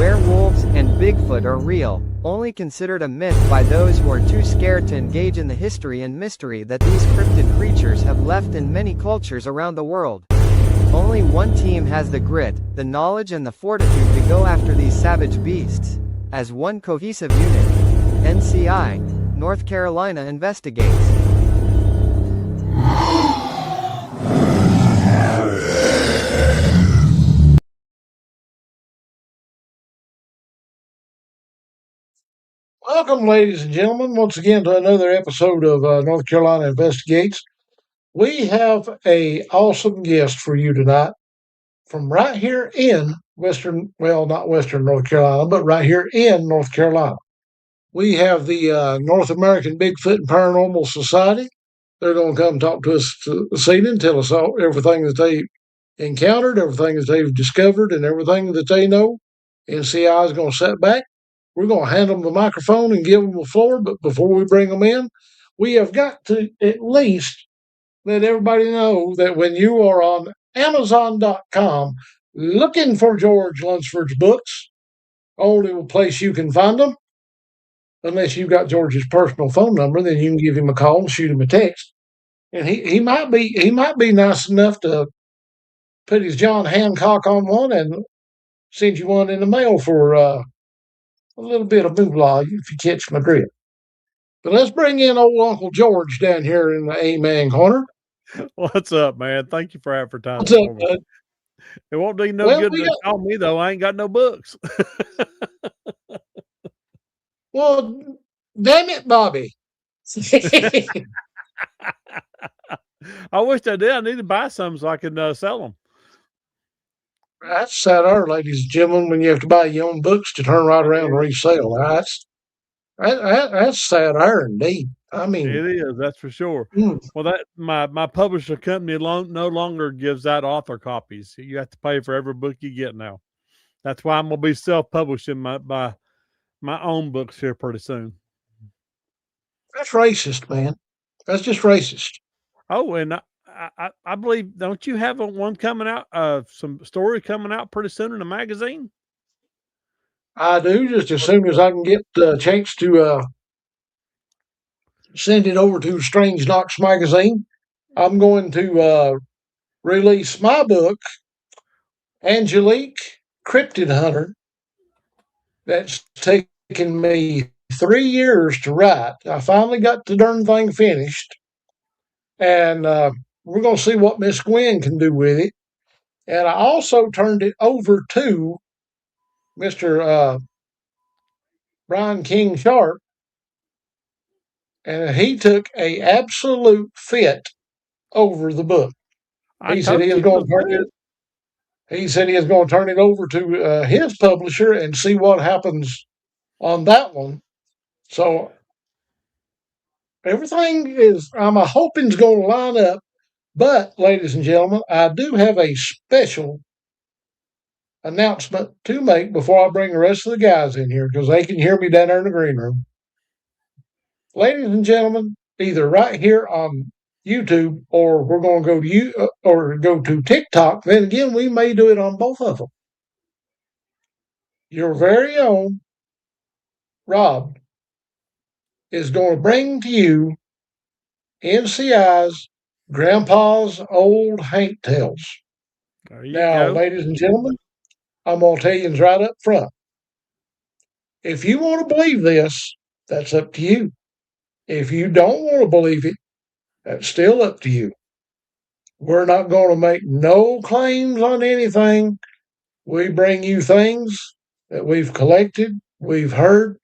werewolves, and Bigfoot are real, only considered a myth by those who are too scared to engage in the history and mystery that these cryptid creatures have left in many cultures around the world. Only one team has the grit, the knowledge and the fortitude to go after these savage beasts. As one cohesive unit, NCI, North Carolina investigates. Welcome, ladies and gentlemen, once again to another episode of North Carolina Investigates. We have a awesome guest for you tonight from right here in not Western North Carolina, but right here in North Carolina. We have the North American Bigfoot and Paranormal Society. They're going to come talk to us this evening, tell us everything that they encountered, everything that they've discovered, and everything that they know. NCI is going to sit back. We're going to hand them the microphone and give them the floor. But before we bring them in, we have got to at least let everybody know that when you are on Amazon.com looking for George Lunsford's books, only place you can find them, unless you've got George's personal phone number, then you can give him a call and shoot him a text. And he might be nice enough to put his John Hancock on one and send you one in the mail for a little bit of moolah, if you catch my drift. But let's bring in old Uncle George down here in the A-Man corner. What's up, man? Thank you for advertising. What's up, bud? It won't do no good to call me, though. I ain't got no books. Well, damn it, Bobby. I wish I did. I need to buy some so I can sell them. That's sad, ladies and gentlemen, when you have to buy your own books to turn right around and resell. That's sad, indeed. I mean, it is. That's for sure. Well, that my publisher company no longer gives out author copies. You have to pay for every book you get now. That's why I'm gonna be self-publishing my own books here pretty soon. That's racist, man. That's just racist. Oh, and I believe, don't you have one coming out? Some story coming out pretty soon in the magazine. I do, just as soon as I can get the chance to send it over to Strange Knox magazine. I'm going to release my book, Angelique, Cryptid Hunter. That's taken me 3 years to write. I finally got the darn thing finished. And we're going to see what Miss Gwen can do with it. And I also turned it over to Mr. Brian King Sharp. And he took a absolute fit over the book. He said he was going to turn it over to his publisher and see what happens on that one. So everything I'm hoping is going to line up. But, ladies and gentlemen, I do have a special announcement to make before I bring the rest of the guys in here, because they can hear me down there in the green room. Ladies and gentlemen, either right here on YouTube, or we're going to go to TikTok. Then again, we may do it on both of them. Your very own Rob is going to bring to you NCI's Grandpa's Old Hank Tales. Now, ladies and gentlemen, I'm going to tell you right up front. If you want to believe this, that's up to you. If you don't want to believe it, that's still up to you. We're not going to make no claims on anything. We bring you things that we've collected, we've heard,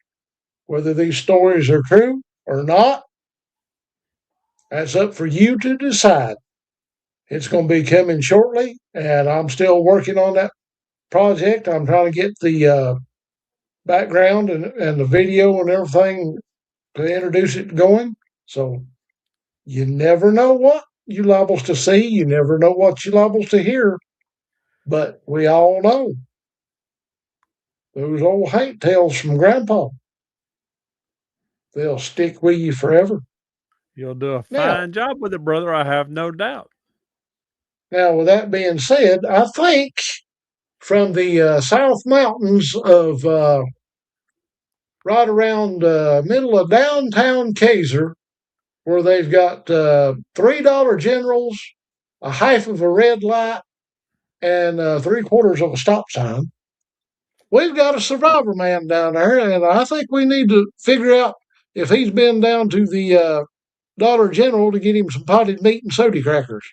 whether these stories are true or not. That's up for you to decide. It's going to be coming shortly, and I'm still working on that project. I'm trying to get the background and the video and everything to introduce it going. So you never know what you're liable to see. You never know what you're liable to hear. But we all know those old Hank tales from Grandpa. They'll stick with you forever. You'll do a fine job with it, brother. I have no doubt. Now, with that being said, I think from the South Mountains of right around middle of downtown Kaiser, where they've got $3 generals, a half of a red light, and 3/4 of a stop sign. We've got a survivor man down there, and I think we need to figure out if he's been down to the Dollar General to get him some potted meat and soda crackers.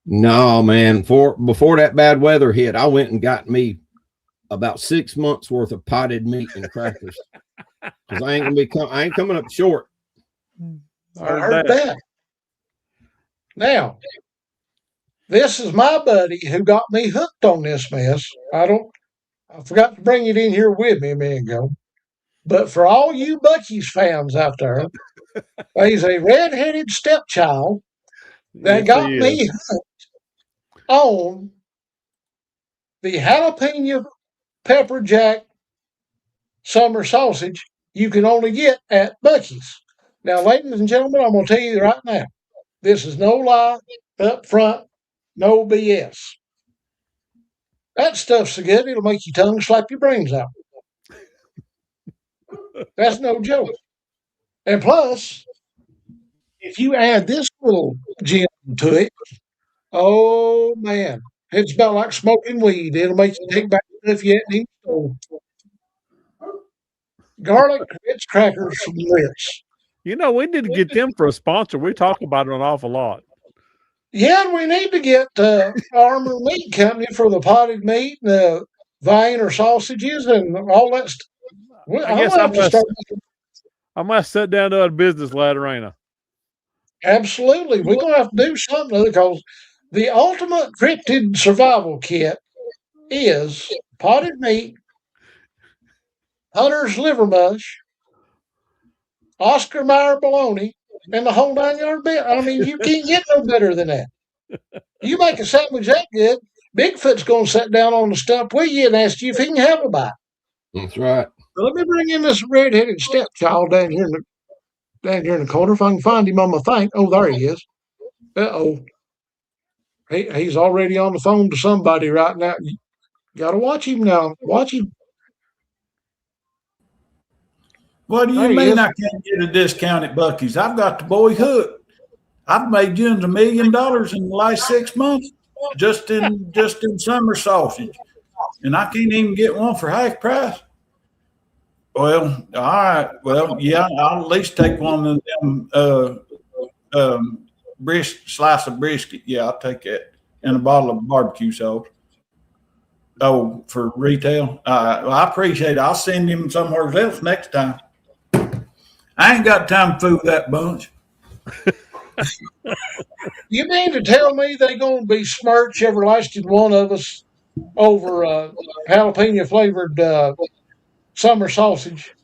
No, man. Before that bad weather hit, I went and got me about 6 months worth of potted meat and crackers because I ain't coming up short. I heard that. Now, this is my buddy who got me hooked on this mess. I forgot to bring it in here with me a minute ago. But for all you Buc-ee's fans out there, there's a red-headed stepchild that got me hooked on the jalapeno pepper jack summer sausage you can only get at Buc-ee's. Now, ladies and gentlemen, I'm going to tell you right now, this is no lie, up front, no BS. That stuff's so good, it'll make your tongue slap your brains out. That's no joke. And plus, if you add this little gem to it, oh man, it's about like smoking weed. It'll make you take back stuff you hadn't eaten. Garlic Ritz crackers from Ritz. You know, we need to get them for a sponsor. We talk about it an awful lot. Yeah, and we need to get Armor Meat Company for the potted meat and the vine or sausages and all that stuff. I must sit down to a business ladder, ain't I? Absolutely. We're going to have to do something because the ultimate cryptid survival kit is potted meat, Hunter's liver mush, Oscar Mayer bologna, and the whole 9-yard bit. I mean, you can't get no better than that. You make a sandwich that good, Bigfoot's going to sit down on the stump with you and ask you if he can have a bite. That's right. So let me bring in this red-headed stepchild down here in the corner. If I can find him on my thing. Oh, there he is. Uh-oh. He's already on the phone to somebody right now. You got to watch him now. Watch him. What do you mean I can't get a discount at Buc-ee's? I've got the boy hooked. I've made you $1 million in the last 6 months just in summer sausage, and I can't even get one for half price. Well, all right. Well, yeah, I'll at least take one of them slice of brisket. Yeah, I'll take that, and a bottle of barbecue sauce. Oh, for retail? Well, I appreciate it. I'll send him somewhere else next time. I ain't got time to fool that bunch. You mean to tell me they're going to be smirch everlasting one of us over jalapeno flavored summer sausage?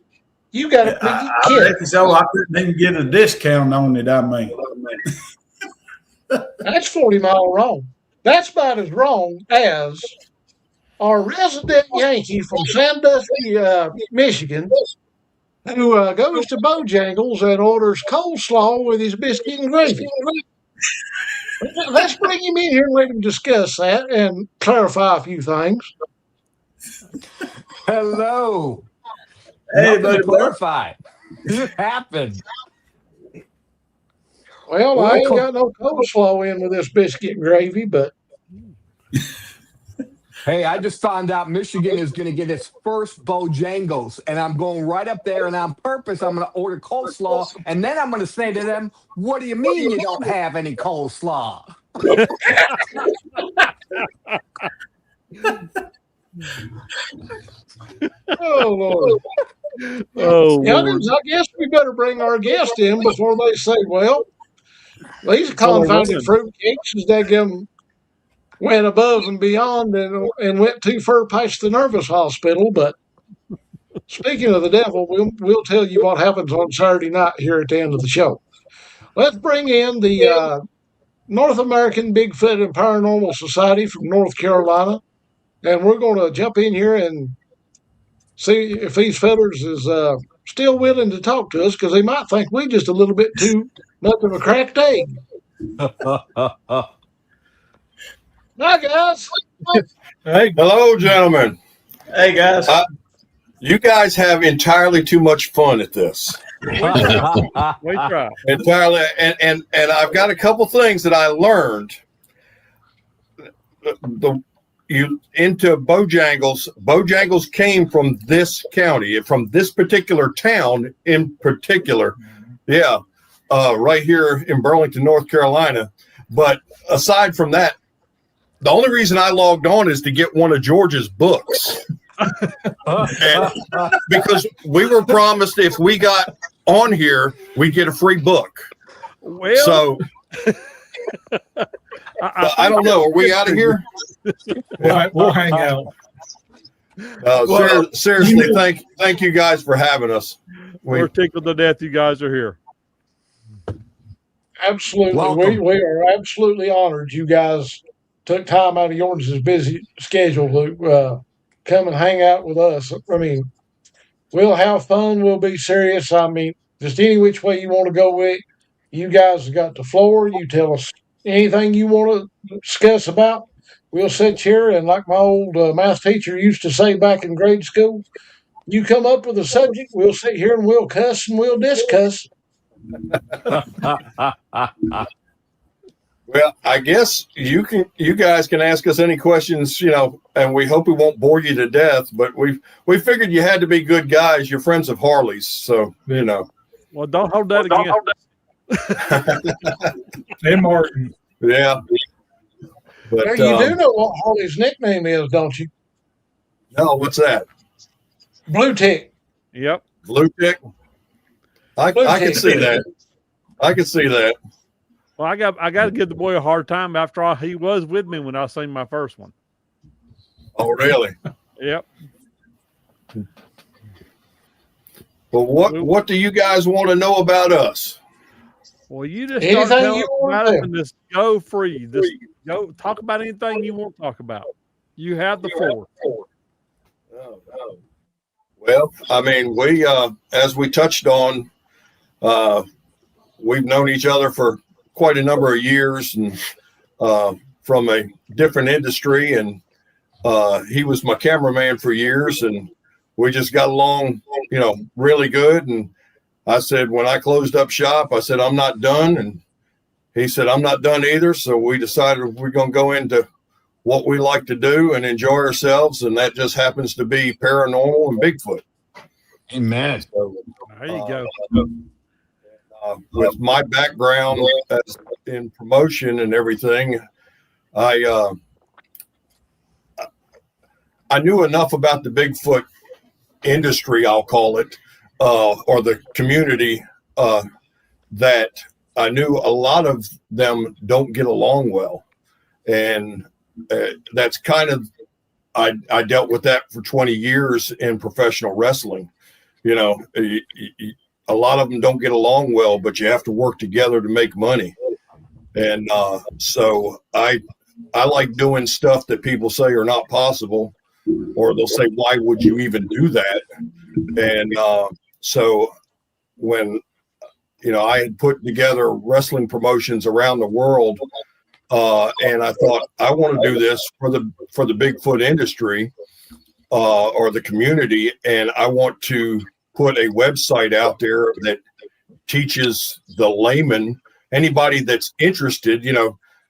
You got a I reckon so. I couldn't even get a discount on it. I mean, that's 40 miles wrong. That's about as wrong as our resident Yankee from Sandusky, Michigan, who goes to Bojangles and orders coleslaw with his biscuit and gravy. Let's bring him in here and let him discuss that and clarify a few things. Hello. Hey, buddy, clarify. What happened? Well, I ain't got no coleslaw in with this biscuit and gravy, but hey, I just found out Michigan is going to get its first Bojangles, and I'm going right up there, and on purpose, I'm going to order coleslaw, and then I'm going to say to them, "What do you mean you don't have any coleslaw?" Oh Lord. Oh, Youngins, I guess we better bring our guest in before they say, well, these confounded fruitcakes as they went above and beyond and went too far past the nervous hospital. But speaking of the devil, we'll tell you what happens on Saturday night here at the end of the show. Let's bring in the North American Bigfoot and Paranormal Society from North Carolina. And we're going to jump in here and see if these fellers is still willing to talk to us, because they might think we just a little bit too much of a cracked egg. Hi, guys. Hey, Hello, gentlemen. Hey, guys. You guys have entirely too much fun at this. We try. Entirely, and I've got a couple things that I learned. You into Bojangles. Bojangles came from this county, from this particular town in particular. Yeah, right here in Burlington, North Carolina. But aside from that, the only reason I logged on is to get one of George's books. And because we were promised if we got on here, we'd get a free book. Well, So I don't know. Are we out of here? we'll hang out. Seriously, thank you guys for having us. we're tickled to death you guys are here. Absolutely. Welcome. We are absolutely honored you guys took time out of yours' busy schedule to come and hang out with us. I mean, we'll have fun. We'll be serious. I mean, just any which way you want to go with. You guys have got the floor. You tell us anything you want to discuss about. We'll sit here and, like my old math teacher used to say back in grade school, you come up with a subject, we'll sit here and we'll cuss and we'll discuss. Well, I guess you guys can ask us any questions, and we hope we won't bore you to death. But we figured you had to be good guys. You're friends of Harley's, so Well, don't hold that again. Hey, Martin. Yeah. But Now, you do know what Harley's nickname is, don't you? no, what's that? Blue Tick. Yep. Blue tick. I can see that. I can see that. Well, I got to give the boy a hard time. After all, he was with me when I seen my first one. Oh, really? Yep. Well, what do you guys want to know about us? Well, you just Anything start telling you us want about to. it and just go free. Just go talk about anything you want to talk about. You have the floor. Well, I mean, we as we touched on, we've known each other for quite a number of years, and from a different industry, and he was my cameraman for years, and we just got along, really good. And I said, when I closed up shop, I said, I'm not done. And he said, I'm not done either. So we decided we're going to go into what we like to do and enjoy ourselves. And that just happens to be paranormal and Bigfoot. Amen. So, There you go. with my background in promotion and everything, I knew enough about the Bigfoot industry, I'll call it, or the community, that I knew a lot of them don't get along well. And that's kind of, I dealt with that for 20 years in professional wrestling. A lot of them don't get along well, but you have to work together to make money. And so I like doing stuff that people say are not possible, or they'll say, why would you even do that? And so when, I had put together wrestling promotions around the world, and I thought, I want to do this for the Bigfoot industry, or the community. And I want to put a website out there that teaches the layman, anybody that's interested,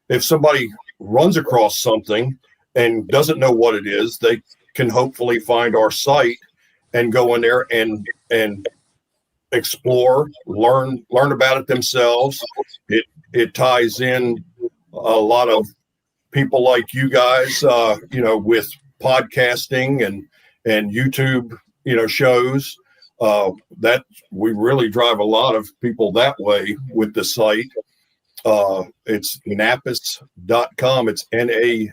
if somebody runs across something and doesn't know what it is, they can hopefully find our site and go in there and explore, learn about it themselves. It ties in a lot of people like you guys, with podcasting and YouTube, shows, that we really drive a lot of people that way with the site. It's NABPS.com. It's NABPS.com.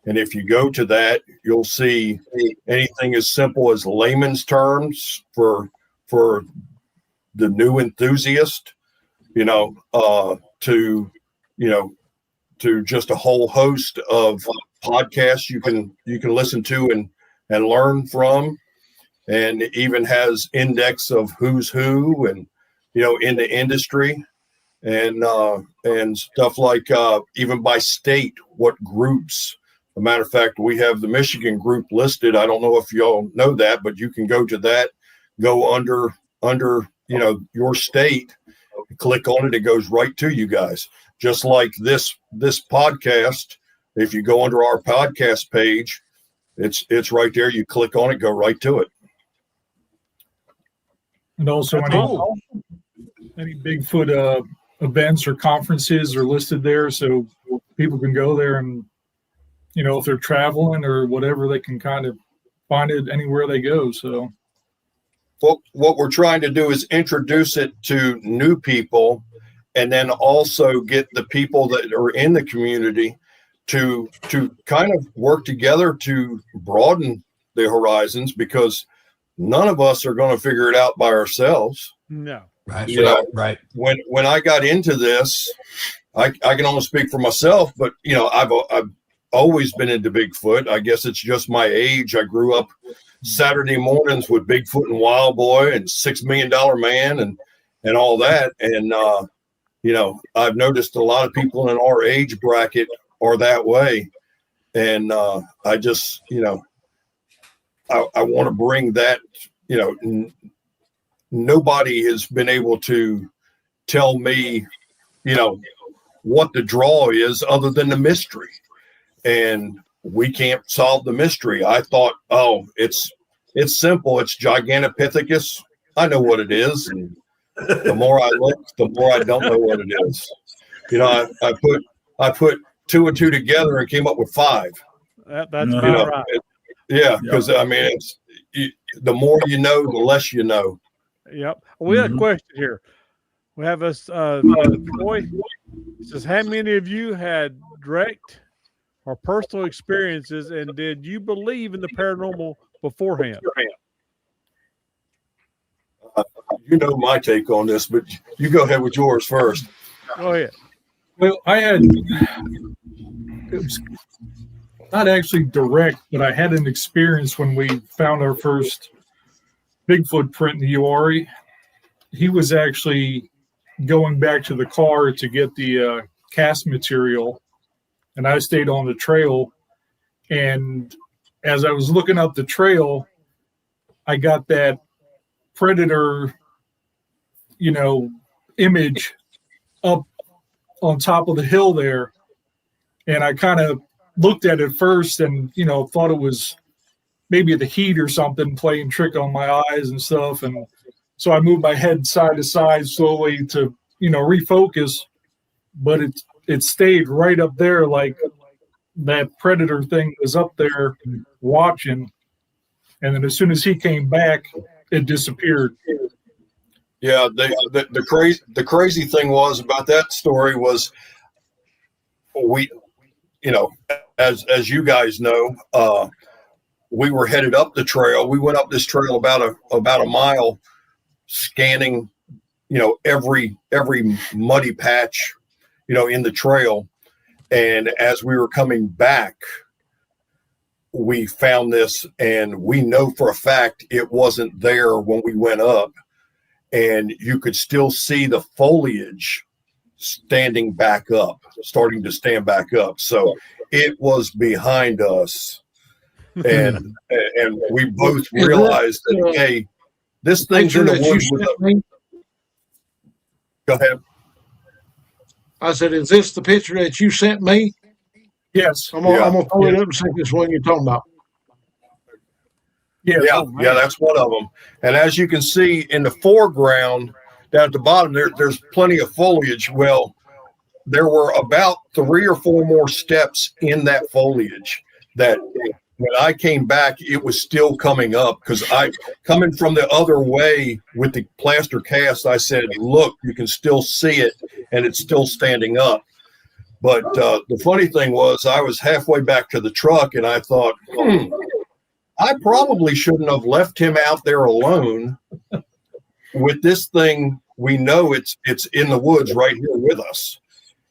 And if you go to that, you'll see anything as simple as layman's terms for the new enthusiast, to just a whole host of podcasts you can listen to and learn from, and it even has index of who's who and in the industry. and stuff like even by state, what groups. As a matter of fact, we have the Michigan group listed. I don't know if y'all know that, but you can go to that, go under your state, click on it. It goes right to you guys. Just like this podcast. If you go under our podcast page, it's right there. You click on it, go right to it. And also any Bigfoot events or conferences are listed there, so people can go there and, if they're traveling or whatever, they can kind of find it anywhere they go. So what we're trying to do is introduce it to new people, and then also get the people that are in the community to kind of work together to broaden the horizons, because none of us are going to figure it out by ourselves. No. Right. When I got into this, I can only speak for myself, but I've always been into Bigfoot. I guess it's just my age. I grew up Saturday mornings with Bigfoot and Wild Boy and $6 Million Man and all that. And I've noticed a lot of people in our age bracket are that way. And I just, I want to bring that, nobody has been able to tell me, what the draw is other than the mystery. And we can't solve the mystery. I thought, it's simple. It's Gigantopithecus. I know what it is. And the more I look, the more I don't know what it is. I put 2 and 2 together and came up with 5. That's about right. Because it's the more you know, the less you know. Yep. We have a question here. We have us Troy says, how many of you had direct or personal experiences, and did you believe in the paranormal beforehand? You know my take on this, but you go ahead with yours first. Go ahead. Well, it was not actually direct, but I had an experience when we found our first Bigfoot print in the Uari. He was actually going back to the car to get the cast material, and I stayed on the trail. And as I was looking up the trail, I got that predator, image up on top of the hill there. And I kind of looked at it first and, thought it was maybe the heat or something playing trick on my eyes and stuff. And so I moved my head side to side slowly to, refocus, but it stayed right up there. Like that predator thing was up there watching. And then as soon as he came back, it disappeared. Yeah. The crazy thing was about that story was we, as you guys know, we were headed up the trail. We went up this trail about a mile, scanning, every muddy patch, in the trail. And as we were coming back, we found this, and we know for a fact it wasn't there when we went up, and you could still see the foliage starting to stand back up. So it was behind us. And we both realized that, hey, this thing's in the woods. Go ahead. I said, is this the picture that you sent me? Yes. I'm gonna pull it up and see this one you're talking about. Yeah, that's one of them. And as you can see in the foreground, down at the bottom, there's plenty of foliage. Well, there were about 3 or 4 more steps in that foliage that when I came back, it was still coming up, because coming from the other way with the plaster cast, I said, look, you can still see it, and it's still standing up. But the funny thing was, I was halfway back to the truck, and I thought, I probably shouldn't have left him out there alone with this thing. We know it's in the woods right here with us.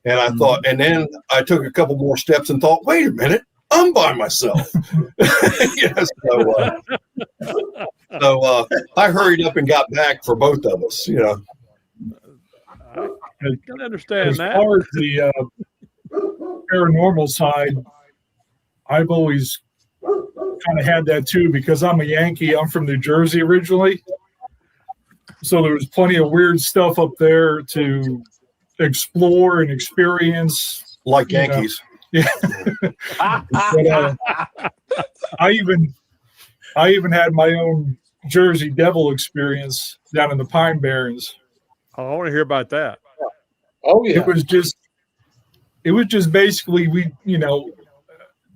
And I thought, and then I took a couple more steps and thought, wait a minute, I'm by myself. So I hurried up and got back for both of us, I can understand As that. far as the paranormal side, I've always kind of had that too because I'm a Yankee. I'm from New Jersey originally. So there was plenty of weird stuff up there to explore and experience. Like Yankees. Yeah. But, I even had my own Jersey Devil experience down in the Pine Barrens. I want to hear about that. Oh yeah. It was just basically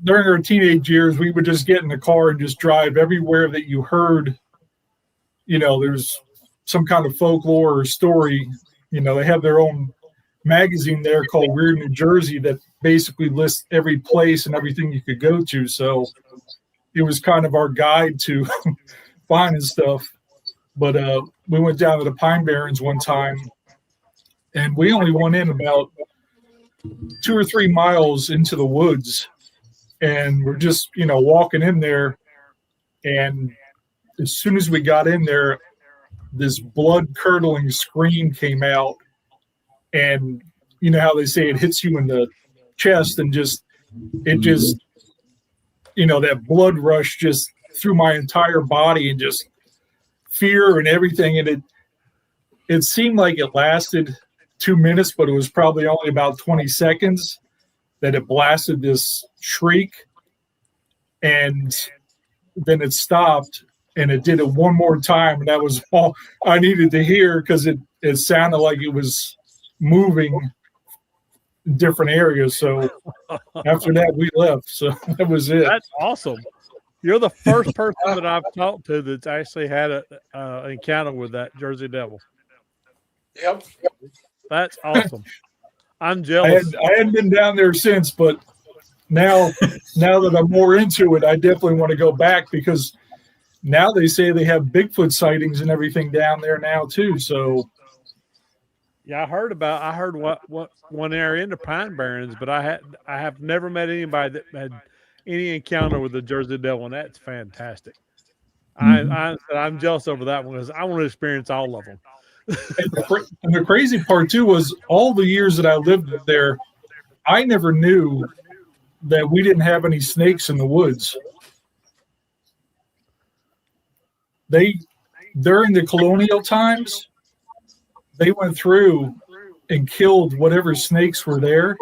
during our teenage years, we would just get in the car and just drive everywhere that you heard, there's some kind of folklore or story. They have their own magazine there called Weird New Jersey that basically lists every place and everything you could go to. So it was kind of our guide to finding stuff. But we went down to the Pine Barrens one time, and we only went in about 2 or 3 miles into the woods. And we're just, walking in there. And as soon as we got in there, this blood-curdling scream came out. And you know how they say it hits you in the chest and that blood rush just through my entire body and just fear and everything. And it seemed like it lasted 2 minutes, but it was probably only about 20 seconds that it blasted this shriek. And then it stopped and it did it one more time. And that was all I needed to hear because it sounded like it was moving in different areas. So after that, we left. So that was it. That's awesome. You're the first person that I've talked to that's actually had an encounter with that Jersey Devil. Yep. That's awesome. I'm jealous. I hadn't been down there since, but now that I'm more into it, I definitely want to go back because now they say they have Bigfoot sightings and everything down there now too. So yeah, I heard what one area in the Pine Barrens, but I have never met anybody that had any encounter with the Jersey Devil, and that's fantastic. I'm jealous over that one because I want to experience all of them. And the crazy part too was all the years that I lived there, I never knew that we didn't have any snakes in the woods. During the colonial times, they went through and killed whatever snakes were there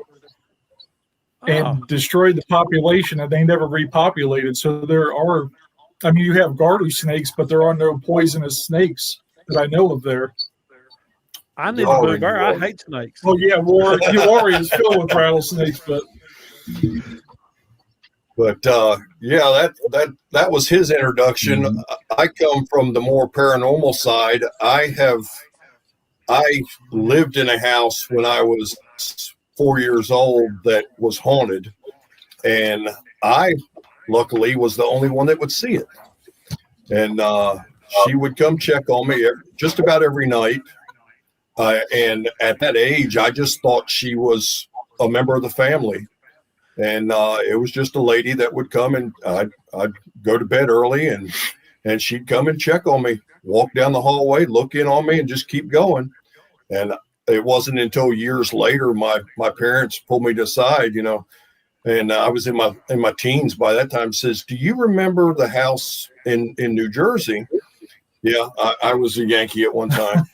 and destroyed the population, and they never repopulated. So you have garter snakes, but there are no poisonous snakes that I know of there. I need to move there. I hate snakes. Oh yeah, Warrior is filled with rattlesnakes, but that was his introduction. Mm-hmm. I come from the more paranormal side. I lived in a house when I was 4 years old that was haunted, and I luckily was the only one that would see it. And she would come check on me just about every night. And at that age, I just thought she was a member of the family. And it was just a lady that would come, and I'd go to bed early, and she'd come and check on me, walk down the hallway, look in on me, and just keep going. And it wasn't until years later my parents pulled me to the side, and I was in my teens by that time. Says, "Do you remember the house in New Jersey?" Yeah, I was a Yankee at one time.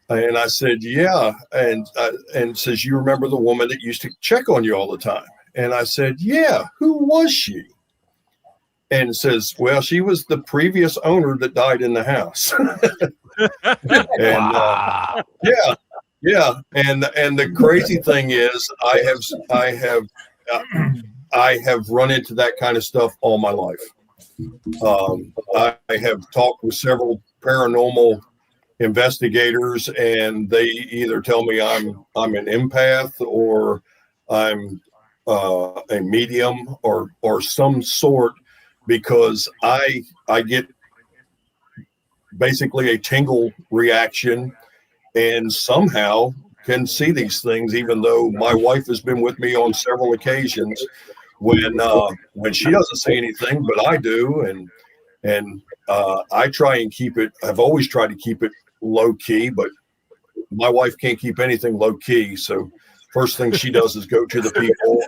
And I said, yeah. And says, "You remember the woman that used to check on you all the time?" And I said, yeah. Who was she? And says, well, she was the previous owner that died in the house. And yeah. And the crazy thing is, I have run into that kind of stuff all my life. I have talked with several paranormal investigators, and they either tell me I'm an empath or I'm a medium or some sort, because I get basically a tingle reaction and somehow can see these things, even though my wife has been with me on several occasions when she doesn't see anything, but I do. And I try and keep it. I've always tried to keep it low key, but my wife can't keep anything low key. So first thing she does is go to the people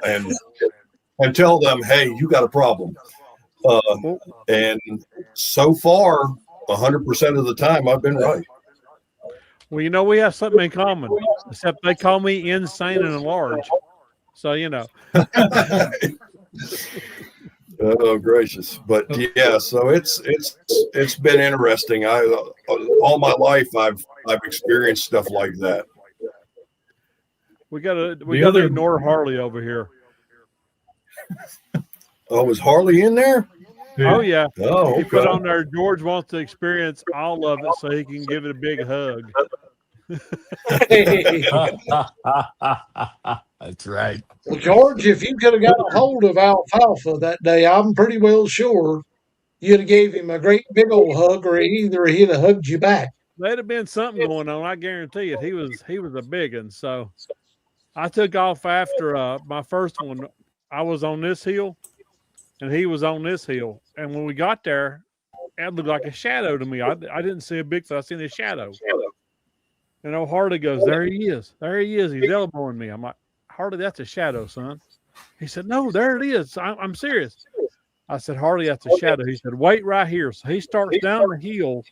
and tell them, hey, you got a problem. And so far, 100% of the time, I've been right. Well, you know, we have something in common, except they call me insane and large. So, you know. Oh, gracious. But yeah, so it's been interesting. All my life I've experienced stuff like that. We gotta ignore Harley over here. Oh, is Harley in there? Oh yeah. Oh, okay. He put on there, George wants to experience all of it so he can give it a big hug. That's right. Well, George, if you could have got a hold of Alfalfa that day, I'm pretty well sure you'd have gave him a great big old hug, or either he'd have hugged you back. There'd have been something going on, I guarantee it. He was a big one. So I took off after my first one. I was on this hill and he was on this hill. And when we got there, it looked like a shadow to me. I didn't see a Bigfoot, I seen a shadow. And old Harley goes, there he is. There he is. He's elbowing me. I'm like, Harley, that's a shadow, son. He said, no, there it is. I'm serious. I said, Harley, that's a shadow. He said, wait right here. So he starts down the hill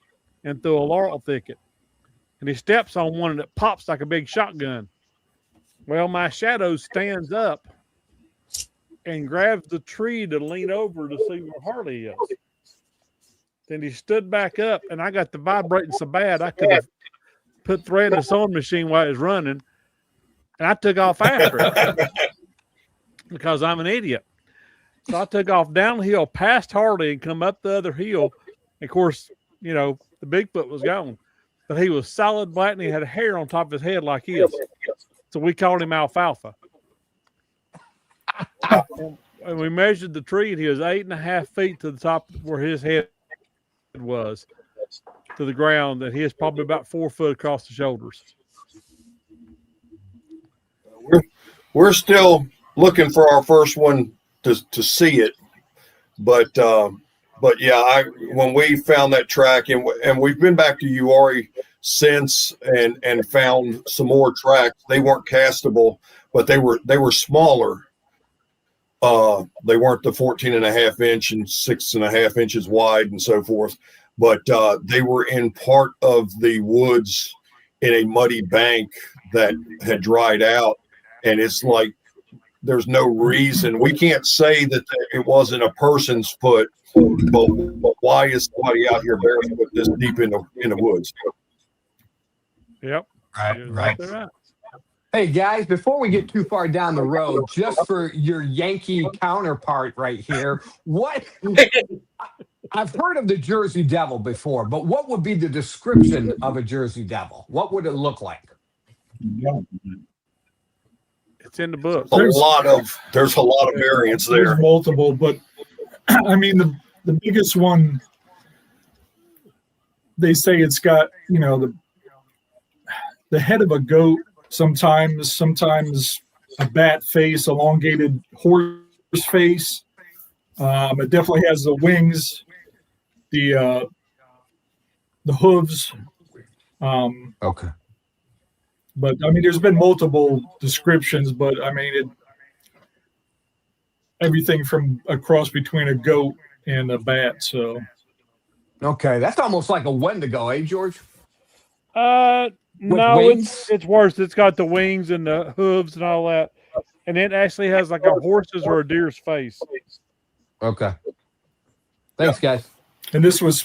and through a laurel thicket. And he steps on one and it pops like a big shotgun. Well, my shadow stands up and grabs the tree to lean over to see where Harley is. Then he stood back up and I got the vibrating so bad I could have put thread in the sewing machine while it was running. And I took off after it because I'm an idiot. So I took off downhill past Harley and come up the other hill. And of course, you know, the Bigfoot was gone. But he was solid black and he had hair on top of his head like his. So we called him Alfalfa. And we measured the tree and he was 8.5 feet to the top where his head was to the ground, and he is probably about 4 foot across the shoulders. We're still looking for our first one to see it, but yeah, when we found that track and we've been back to Uwharrie since and found some more tracks. They weren't castable, but they were smaller. They weren't the 14.5 inch and 6.5 inches wide and so forth, but they were in part of the woods in a muddy bank that had dried out. And it's like, there's no reason. We can't say that it wasn't a person's foot, but why is somebody out here barefoot this deep in the woods? Yep. Right. Hey guys, before we get too far down the road, just for your Yankee counterpart right here, what I've heard of the Jersey Devil before, but what would be the description of a Jersey Devil? What would it look like? It's in the book. There's a lot of variants there. There's multiple, but I mean the biggest one, they say it's got, you know, the head of a goat, sometimes a bat face, elongated horse face. It definitely has the wings, the hooves. Okay. But I mean, there's been multiple descriptions, but I mean, everything from a cross between a goat and a bat. So, okay, that's almost like a Wendigo, eh, George? No, wings? it's worse. It's got the wings and the hooves and all that, and it actually has like a horse's or a deer's face. Okay. Thanks, guys. And this was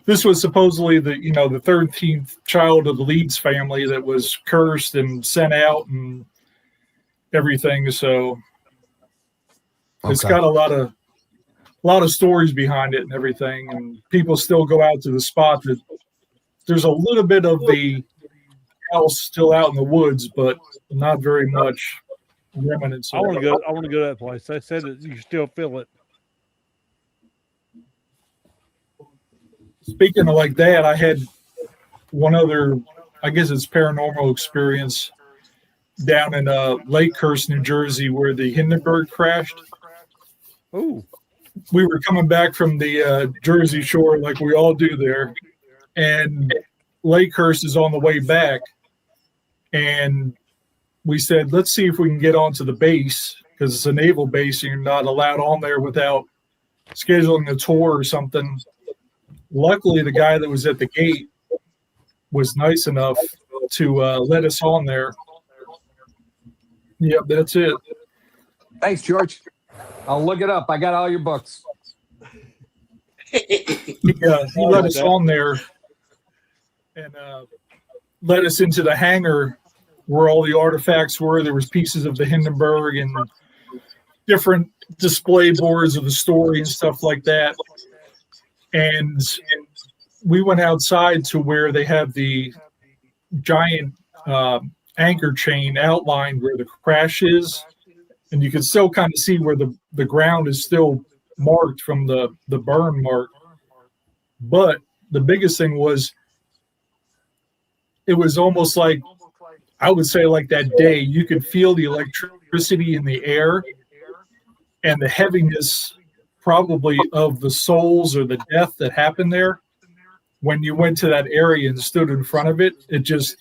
supposedly the 13th child of the Leeds family that was cursed and sent out and everything. So it's got a lot of stories behind it and everything. And people still go out to the spot. That there's a little bit of the house still out in the woods, but not very much remnants. I want to go to that place. They said that you still feel it. Speaking of like that, I had one other, I guess it's paranormal experience down in Lakehurst, New Jersey, where the Hindenburg crashed. Ooh. We were coming back from the Jersey Shore, like we all do there, and Lakehurst is on the way back, and we said, let's see if we can get onto the base, because it's a naval base and you're not allowed on there without scheduling a tour or something. Luckily, the guy that was at the gate was nice enough to let us on there. Yep, that's it. Thanks, George. I'll look it up. I got all your books. He let us on there and led us into the hangar where all the artifacts were. There was pieces of the Hindenburg and different display boards of the story and stuff like that. And we went outside to where they have the giant anchor chain outlined where the crash is. And you can still kind of see where the ground is still marked from the burn mark. But the biggest thing was, it was almost like, I would say like that day, you could feel the electricity in the air and the heaviness probably of the souls or the death that happened there. When you went to that area and stood in front of it, it just,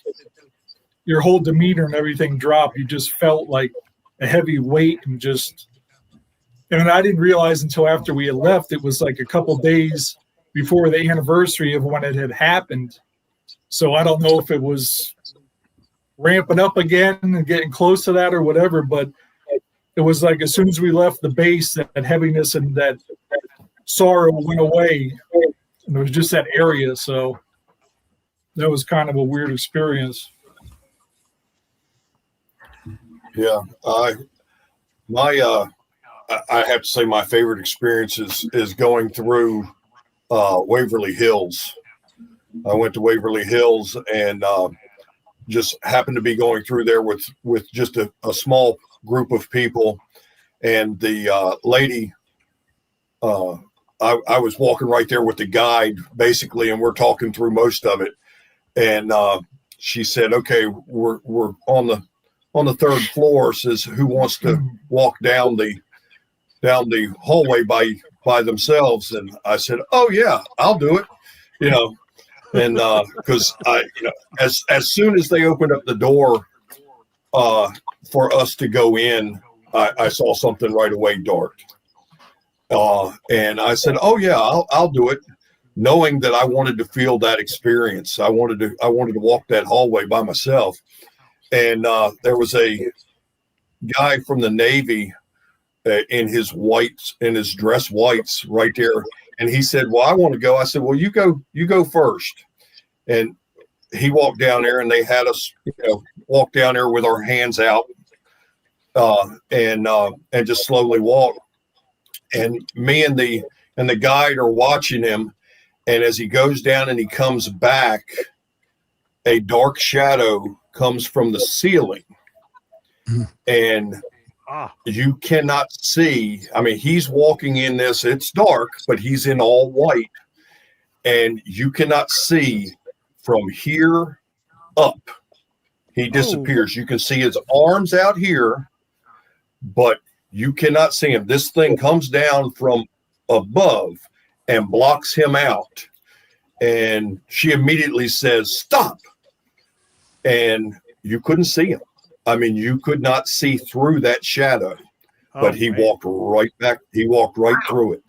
your whole demeanor and everything dropped. You just felt like a heavy weight and I didn't realize until after we had left, it was like a couple days before the anniversary of when it had happened. So I don't know if it was ramping up again and getting close to that or whatever, but it was like as soon as we left the base, that heaviness and that sorrow went away. And it was just that area. So that was kind of a weird experience. Yeah. I have to say my favorite experience is going through Waverly Hills. I went to Waverly Hills and just happened to be going through there with just a small group of people. And the lady, I was walking right there with the guide basically, and we're talking through most of it. And she said, okay, we're on the third floor, says who wants to walk down the hallway by themselves. And I said, oh yeah, I'll do it. And because as soon as they opened up the door for us to go in, I saw something right away dart. And I said, oh yeah, I'll do it, knowing that I wanted to feel that experience. I wanted to walk that hallway by myself. And there was a guy from the Navy in his dress whites right there. And he said, well, I want to go. I said, well, you go first. And he walked down there and they had us, walk down there with our hands out and just slowly walk. And me and the guide are watching him. And as he goes down and he comes back, a dark shadow comes from the ceiling. And you cannot see. I mean, he's walking in this, it's dark, but he's in all white. And you cannot see from here up. He disappears. You can see his arms out here, but you cannot see him. This thing comes down from above and blocks him out. And she immediately says, stop. And you couldn't see him. I mean, you could not see through that shadow, but he walked right back. He walked right through it.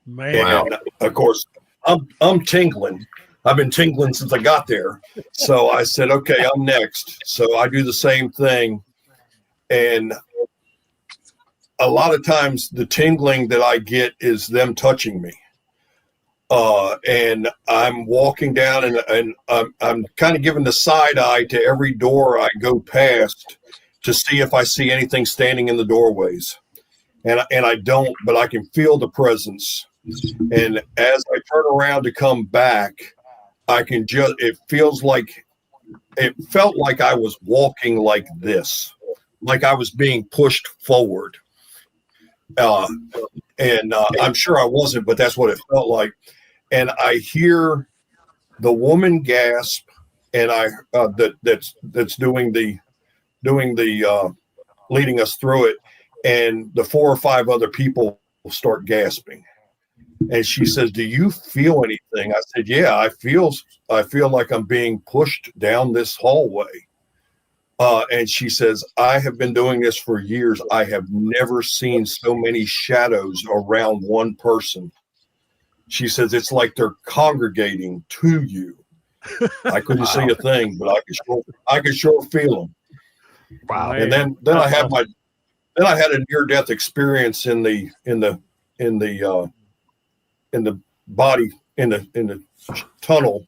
Man. And of course, I'm tingling. I've been tingling since I got there. So I said, okay, I'm next. So I do the same thing. And a lot of times the tingling that I get is them touching me. And I'm walking down and I'm kind of giving the side eye to every door I go past to see if I see anything standing in the doorways. And I don't, but I can feel the presence. And as I turn around to come back, it felt like I was walking like this, like I was being pushed forward. And I'm sure I wasn't, but that's what it felt like. And I hear the woman gasp, and that's doing the leading us through it, and the 4 or 5 other people start gasping, And she says, "Do you feel anything?" I said, "Yeah, I feel like I'm being pushed down this hallway." And she says, "I have been doing this for years. I have never seen so many shadows around one person." She says, "It's like they're congregating to you." I couldn't see a thing, but I could sure feel them. Wow. And then I had a near death experience in the body in the tunnel.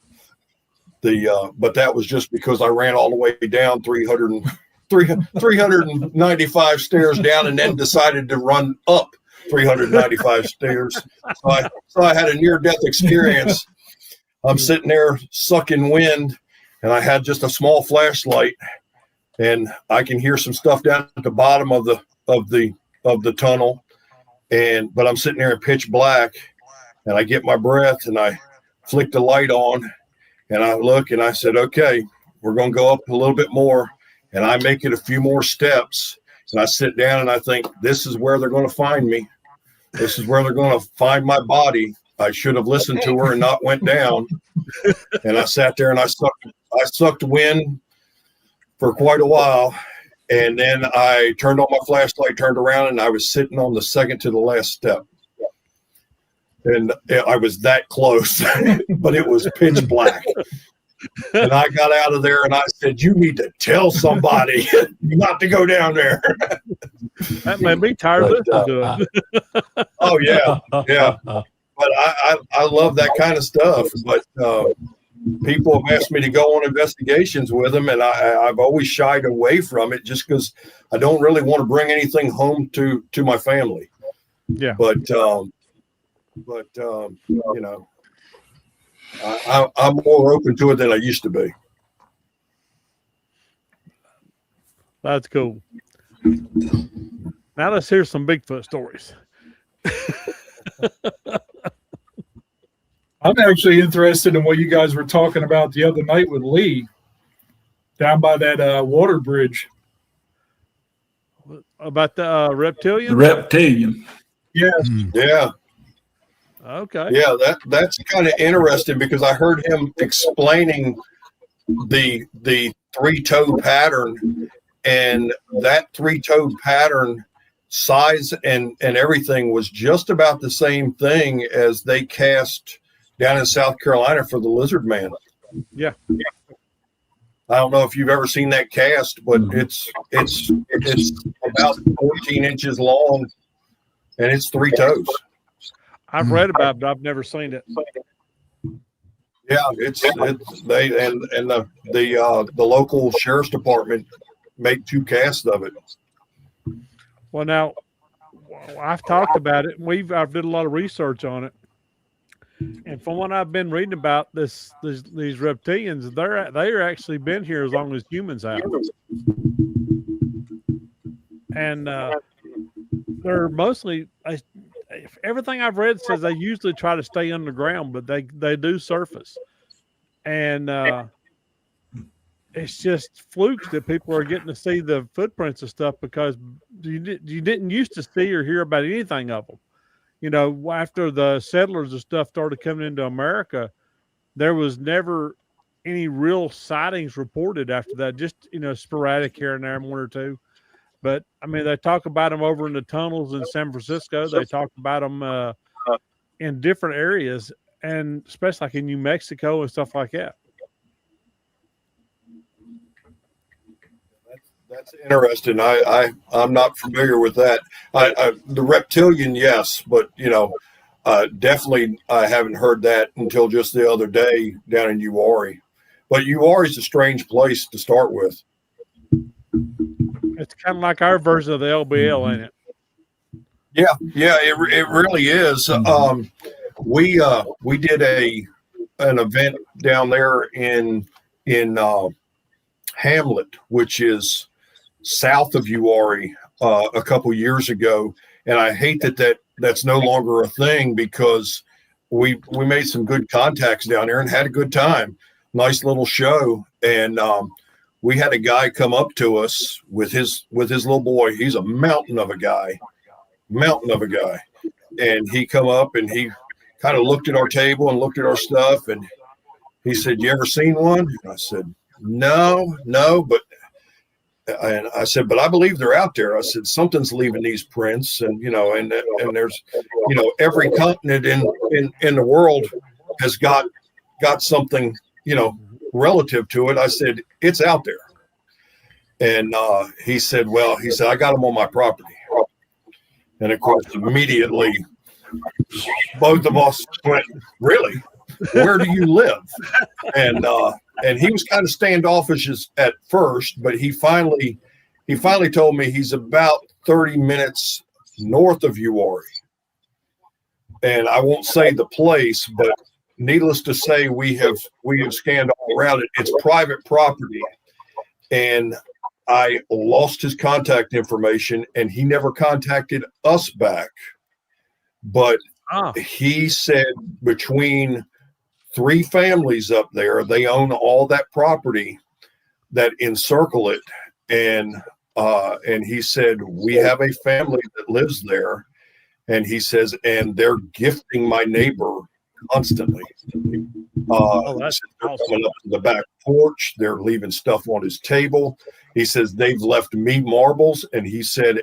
But that was just because I ran all the way down 395 stairs down and then decided to run up 395 stairs. So I had a near death experience. I'm sitting there sucking wind, and I had just a small flashlight, and I can hear some stuff down at the bottom of the tunnel. But I'm sitting there in pitch black, and I get my breath, and I flick the light on, and I look, and I said, "Okay, we're going to go up a little bit more." And I make it a few more steps, and I sit down, and I think, this is where they're going to find me. This is where they're going to find my body. I should have listened to her and not went down. And I sat there, and I sucked wind for quite a while. And then I turned on my flashlight, turned around, and I was sitting on the second to the last step. And I was that close, but it was pitch black. And I got out of there, and I said, "You need to tell somebody not to go down there." That made me tired of listening to it. Oh, yeah. Yeah. But I love that kind of stuff. But people have asked me to go on investigations with them, and I've always shied away from it just because I don't really want to bring anything home to my family. Yeah. But I'm more open to it than I used to be. That's cool. Now let's hear some Bigfoot stories. I'm actually interested in what you guys were talking about the other night with Lee down by that water bridge. About the reptilian? The reptilian. Yes. Yeah. Okay. Yeah, that's kind of interesting because I heard him explaining the three-toed pattern, and that three-toed pattern size and everything was just about the same thing as they cast down in South Carolina for the lizard man. Yeah. I don't know if you've ever seen that cast, but it's about 14 inches long, and it's three toes. I've read about it, but I've never seen it. Yeah, the local sheriff's department made 2 casts of it. Well, now I've talked about it. I've did a lot of research on it, and from what I've been reading about these reptilians, they're actually been here as long as humans have, and they're mostly. Everything I've read says they usually try to stay underground, but they do surface, and it's just flukes that people are getting to see the footprints of stuff because you didn't used to see or hear about anything of them. You know, after the settlers and stuff started coming into America, there was never any real sightings reported after that. Just sporadic here and there, 1 or 2. But I mean, they talk about them over in the tunnels in San Francisco. They talk about them in different areas, and especially like in New Mexico and stuff like that. That's interesting. I'm not familiar with that. The reptilian, yes, but definitely I haven't heard that until just the other day down in Uwharrie. But Uwharrie is a strange place to start with. It's kind of like our version of the LBL, ain't it? Yeah, it really is. We did an event down there in Hamlet, which is south of Uwharrie, a couple years ago, and I hate that's no longer a thing because we made some good contacts down there and had a good time. Nice little show, and we had a guy come up to us with his little boy. He's a mountain of a guy, and he come up and kind of looked at our table and looked at our stuff, and he said, "You ever seen one?" And I said, No, but and I said, but I believe they're out there. I said, something's leaving these prints, and and there's, every continent in the world has got something, relative to it. I said, it's out there. And he said, I got them on my property. And of course, immediately, both of us went, really? Where do you live? And he was kind of standoffish at first, but he finally told me he's about 30 minutes north of Uwharrie. And I won't say the place, but needless to say, we have scanned all around it. It's private property. And I lost his contact information, and he never contacted us back. But he said between 3 families up there, they own all that property that encircle it. And he said, we have a family that lives there. And he says, and they're gifting my neighbor constantly. That's they're awesome. coming up to the back porch. They're leaving stuff on his table. He says, they've left me marbles. And he says,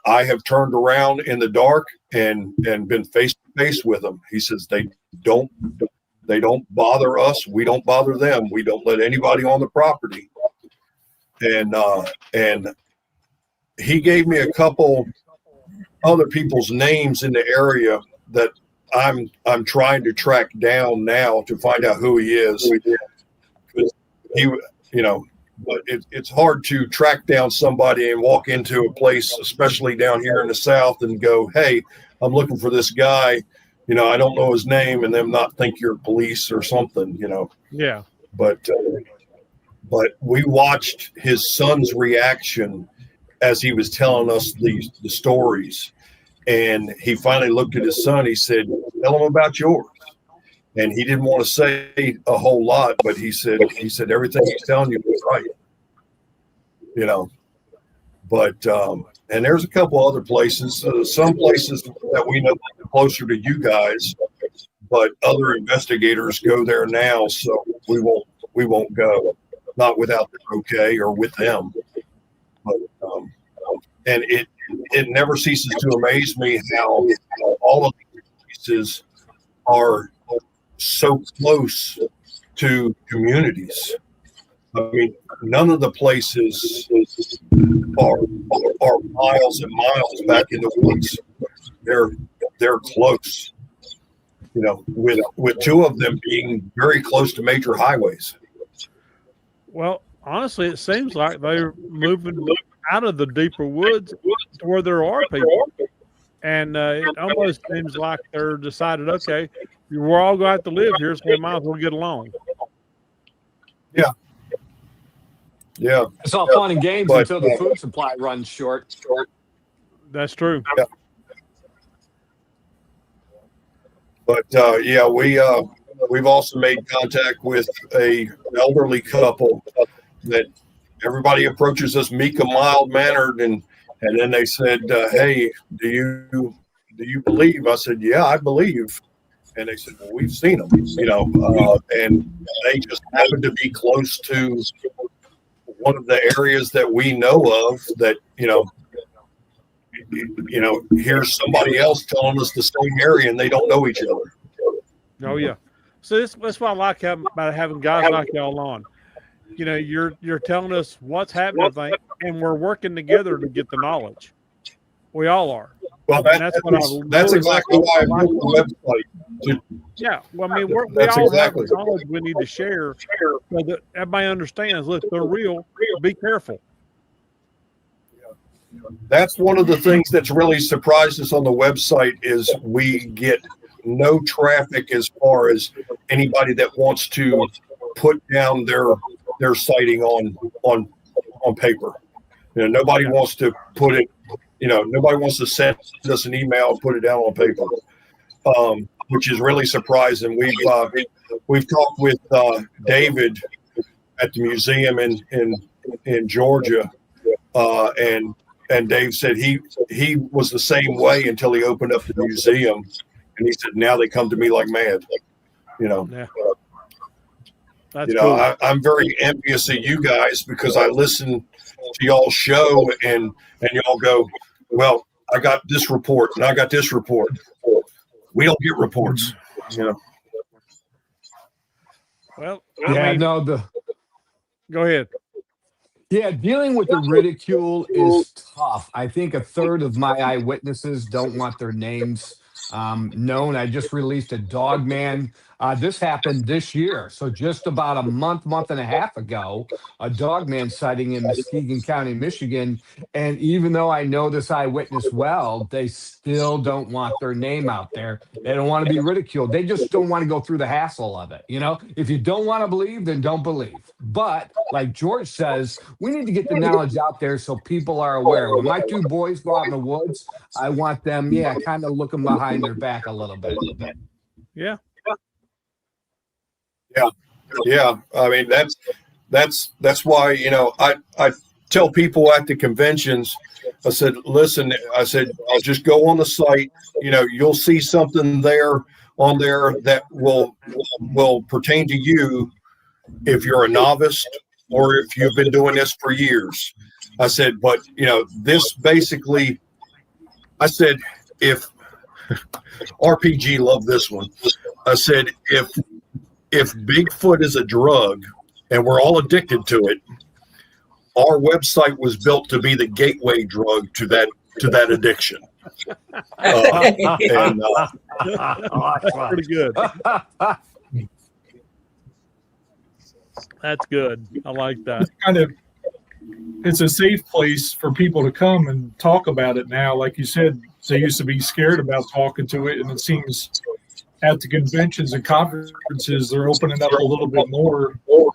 I have turned around in the dark and been face to face with them. He says, they don't bother us. We don't bother them. We don't let anybody on the property. And he gave me a couple other people's names in the area that I'm trying to track down now to find out who he is. But it's hard to track down somebody and walk into a place, especially down here in the South, and go, hey, I'm looking for this guy. I don't know his name, and them not think you're police or something, Yeah. But we watched his son's reaction as he was telling us the stories. And he finally looked at his son. He said, tell him about yours. And he didn't want to say a whole lot, but he said everything he's telling you is right. But and there's a couple other places, some places that we know are closer to you guys, but other investigators go there now, so we won't go, not without their okay or with them. But and it never ceases to amaze me how all of these places are so close to communities. I mean, none of the places are miles and miles back in the woods. They're close. With 2 of them being very close to major highways. Well, honestly, it seems like they're moving out of the deeper woods to where there are people. And it almost seems like they're decided, okay, we're all going to have to live here, so we might as well get along. Yeah. It's all fun and games until the food supply runs short. That's true. Yeah. But we've also made contact with a elderly couple that everybody approaches us meek and mild mannered, and then they said, hey, do you believe? I said, yeah, I believe. And they said, well, we've seen them, and they just happen to be close to one of the areas that we know of that, here's somebody else telling us the same area and they don't know each other. Oh yeah. So that's what I like about having guys like y'all on. You're telling us what's happening, and we're working together to get the knowledge. We all are. Well, that's exactly why I built the website. Yeah. Well, I mean, we That's all exactly. have the knowledge we need to share so that everybody understands. Look, they're real. Be careful. That's one of the things that's really surprised us on the website is we get no traffic as far as anybody that wants to put down their sighting on paper. Nobody wants to put it. Nobody wants to send us an email and put it down on paper, which is really surprising. We've talked with David at the museum in Georgia, and Dave said he was the same way until he opened up the museum, And he said, now they come to me like mad. Yeah. That's Cool. cool. I'm very envious of you guys because I listen to y'all's show and y'all go, well, I got this report and I got this report. We don't get reports, Well, go ahead. Yeah, dealing with the ridicule is tough. I think a third of my eyewitnesses don't want their names known. I just released a dog man. This happened this year. So just about a month and a half ago, a dog man sighting in Muskegon County, Michigan. And even though I know this eyewitness well, they still don't want their name out there. They don't want to be ridiculed. They just don't want to go through the hassle of it. If you don't want to believe, then don't believe. But like George says, we need to get the knowledge out there so people are aware. When my two boys go out in the woods, I want them, kind of looking behind their back a little bit. Yeah. Yeah. I mean, that's why, I tell people at the conventions, I said, listen, just go on the site, you'll see something on there that will pertain to you if you're a novice or if you've been doing this for years. I said, but this basically, I said, if RPG loved this one, I said, if Bigfoot is a drug and we're all addicted to it, our website was built to be the gateway drug to that addiction. That's pretty good. That's good. I like that. It's a safe place for people to come and talk about it now. Like you said, they used to be scared about talking to it, and it seems at the conventions and conferences, they're opening up a little bit more when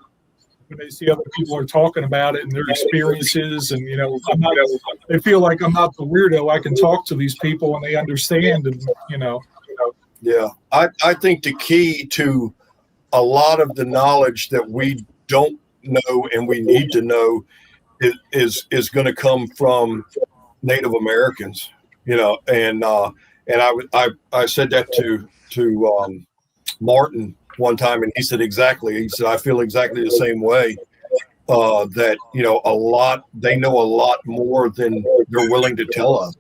they see other people are talking about it and their experiences. And, they feel like I'm not the weirdo. I can talk to these people and they understand. And, Yeah. I think the key to a lot of the knowledge that we don't know and we need to know is going to come from Native Americans, and I said that to Martin one time, and he said exactly. He said, I feel exactly the same way. That they know a lot more than they're willing to tell us.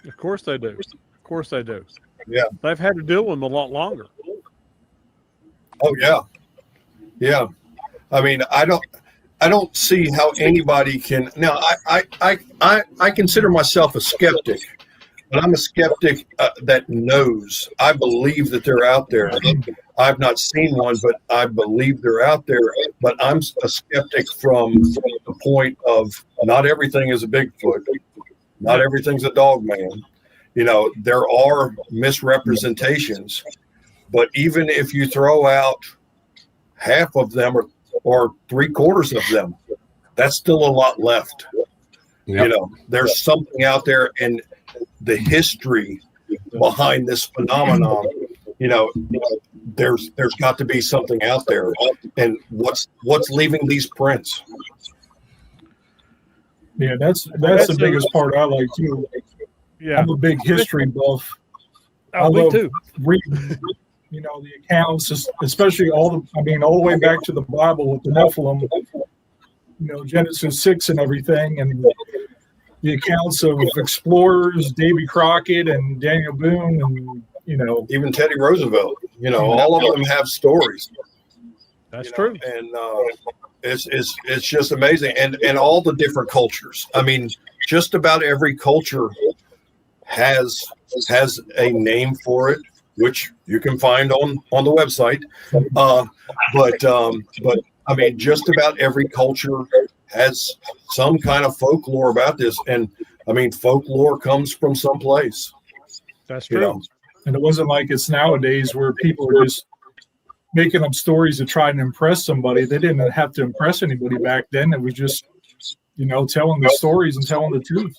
Of course they do. Of course they do. Yeah, they've had to deal with them a lot longer. Oh yeah. I mean, I don't see how anybody can. Now, I consider myself a skeptic. But I'm a skeptic that knows. I believe that they're out there. I've not seen one, but I believe they're out there. But I'm a skeptic from the point of not everything is a Bigfoot. Not everything's a dog man. There are misrepresentations. But even if you throw out half of them or 3/4 of them, that's still a lot left. Yep. There's something out there, and the history behind this phenomenon, there's got to be something out there. And what's leaving these prints? Yeah, that's the biggest part I like too. Yeah, I'm a big history buff. Oh, me too. Reading, the accounts, especially all the way back to the Bible with the Nephilim, Genesis 6 and everything, and the accounts of explorers, Davy Crockett and Daniel Boone, and even Teddy Roosevelt. All of them have stories. That's true, and it's just amazing, and all the different cultures. I mean, just about every culture has a name for it, which you can find on the website. But I mean, just about every culture has some kind of folklore about this. And I mean, folklore comes from someplace. That's true. And it wasn't like it's nowadays where people are just making up stories to try and impress somebody. They didn't have to impress anybody back then. It was just, telling the stories and telling the truth.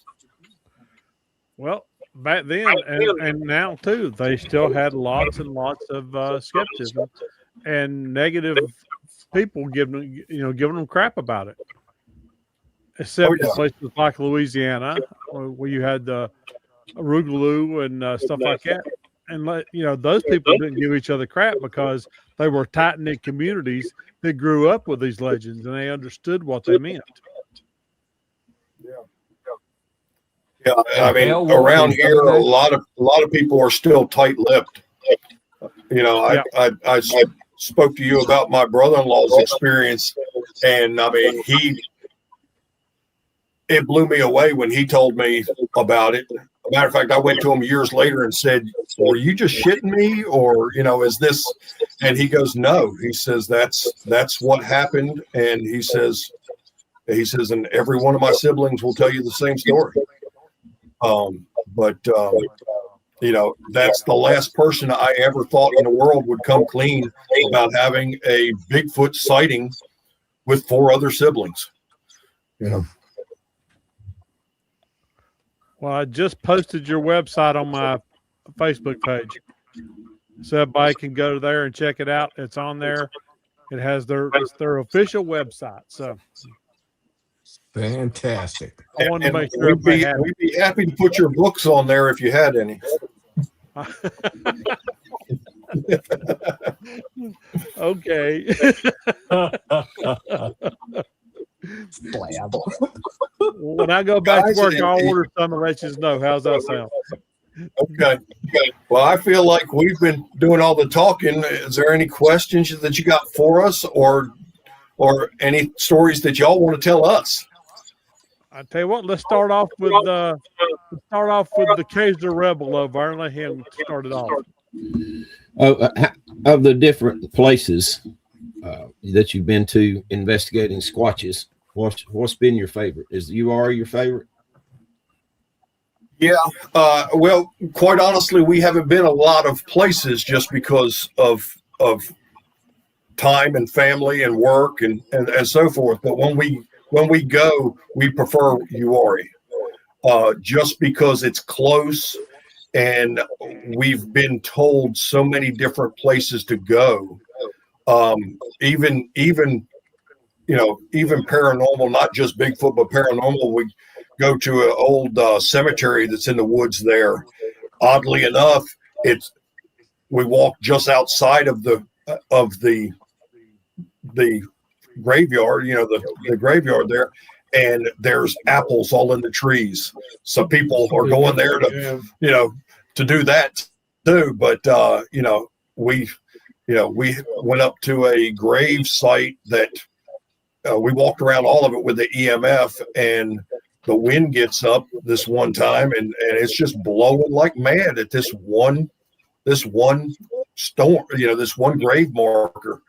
Well, back then and now too, they still had lots and lots of skepticism and negative people giving them crap about it. Except in places like Louisiana, where you had the Rougalou and stuff like that. those people didn't give each other crap because they were tight knit communities that grew up with these legends and they understood what they meant. Yeah, I mean, around here, a lot of people are still tight-lipped. I spoke to you about my brother-in-law's experience, and I mean, it blew me away when he told me about it. Matter of fact, I went to him years later and said, "Were you just shitting me, or is this?" And he goes, "No." He says, "That's what happened," and he says, and every one of my siblings will tell you the same story. That's the last person I ever thought in the world would come clean about having a Bigfoot sighting with 4 other siblings. Well, I just posted your website on my Facebook page, so everybody can go there and check it out. It's on there. It has their official website. So fantastic. I wanted to make sure we'd be happy to put your books on there if you had any. Okay. When I go back to work, I'll order some and let you know. How's that sound? Okay. Well, I feel like we've been doing all the talking. Is there any questions that you got for us, or any stories that y'all want to tell us? I tell you what, let's start off with the Kaiser Rebel over there and let him start it off. Of the different places that you've been to investigating squatches, what's been your favorite? Is UR your favorite? Yeah. Well, quite honestly, we haven't been a lot of places just because of time and family and work and so forth. But when we go, we prefer URI, just because it's close, and we've been told so many different places to go. Even paranormal, not just Bigfoot, but paranormal. We go to an old cemetery that's in the woods there. Oddly enough, we walk just outside of the graveyard, the graveyard there, and there's apples all in the trees. So people are going there to do that too. But we went up to a grave site that we walked around all of it with the EMF, and the wind gets up this one time, and it's just blowing like mad at this one storm, this one grave marker.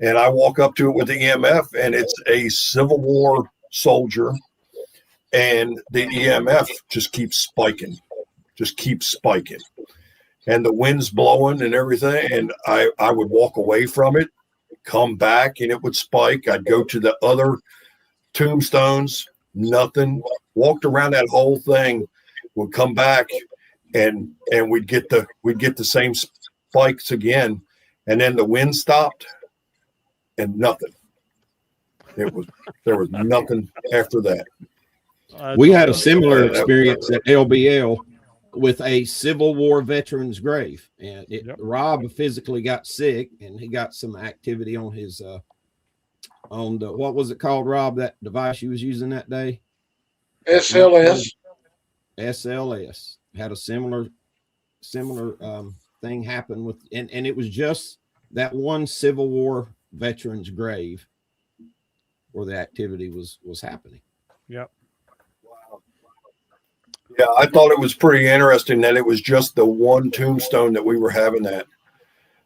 And I walk up to it with the EMF, and it's a Civil War soldier, and the EMF just keeps spiking, and the wind's blowing and everything. And I would walk away from it, come back, and it would spike. I'd go to the other tombstones, nothing. Walked around that whole thing, would come back, and we'd get the same spikes again, and then the wind stopped. And nothing. There was nothing after that. We had a similar experience at LBL with a Civil War veteran's grave, and Rob physically got sick, and he got some activity on his on the, what was it called, Rob? That device you was using that day? SLS. SLS had a similar thing happen with, and it was just that one Civil War veteran's grave where the activity was happening. Yep. Wow. Yeah, I thought it was pretty interesting that it was just the one tombstone that we were having that.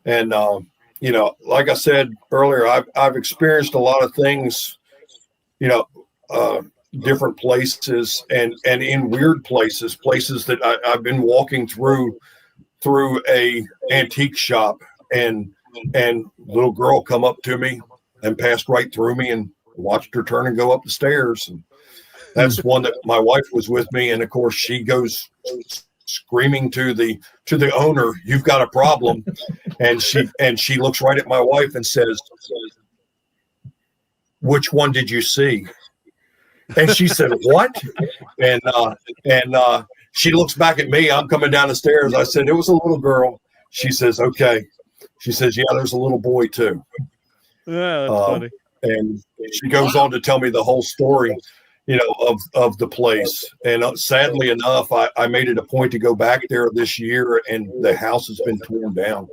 And like I said earlier, I've experienced a lot of things, different places and in weird places that I've been walking through a antique shop, and little girl come up to me and passed right through me, and watched her turn and go up the stairs. And that's one that my wife was with me, and of course she goes screaming to the owner, "You've got a problem." and she looks right at my wife and says, "Which one did you see?" And she said, "What?" And she looks back at me. I'm coming down the stairs. I said, it was a little girl. She says, okay. She says, yeah, there's a little boy too. Yeah, that's funny. And she goes on to tell me the whole story, of the place. And sadly enough, I made it a point to go back there this year, and the house has been torn down.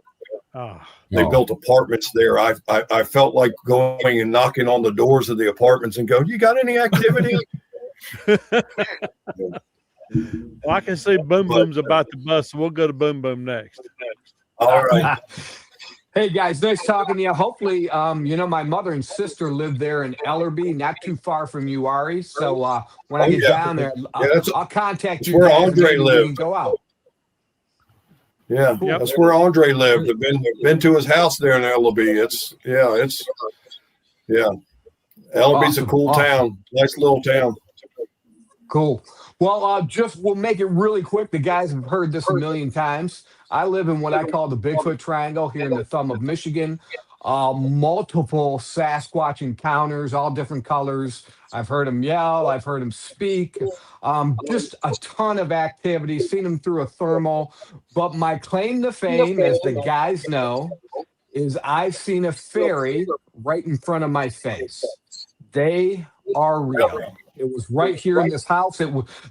They built apartments there. I felt like going and knocking on the doors of the apartments and go, you got any activity? Well, I can see Boom Boom's about to bust, so we'll go to Boom Boom next. All right. Hey guys, nice talking to you. Hopefully, my mother and sister live there in Ellerby, not too far from you, Ari. So when I get down there, I'll contact you. Where Andre lived. Go out. Yeah, that's where Andre lived. I've been to his house there in Ellerby. Ellerby's a cool town, nice little town. Cool. Well, we'll make it really quick. The guys have heard this a million times. I live in what I call the Bigfoot Triangle here in the thumb of Michigan. Multiple Sasquatch encounters, all different colors. I've heard them yell. I've heard them speak. Just a ton of activity. Seen them through a thermal. But my claim to fame, as the guys know, is I've seen a fairy right in front of my face. They are real. It was right here in this house.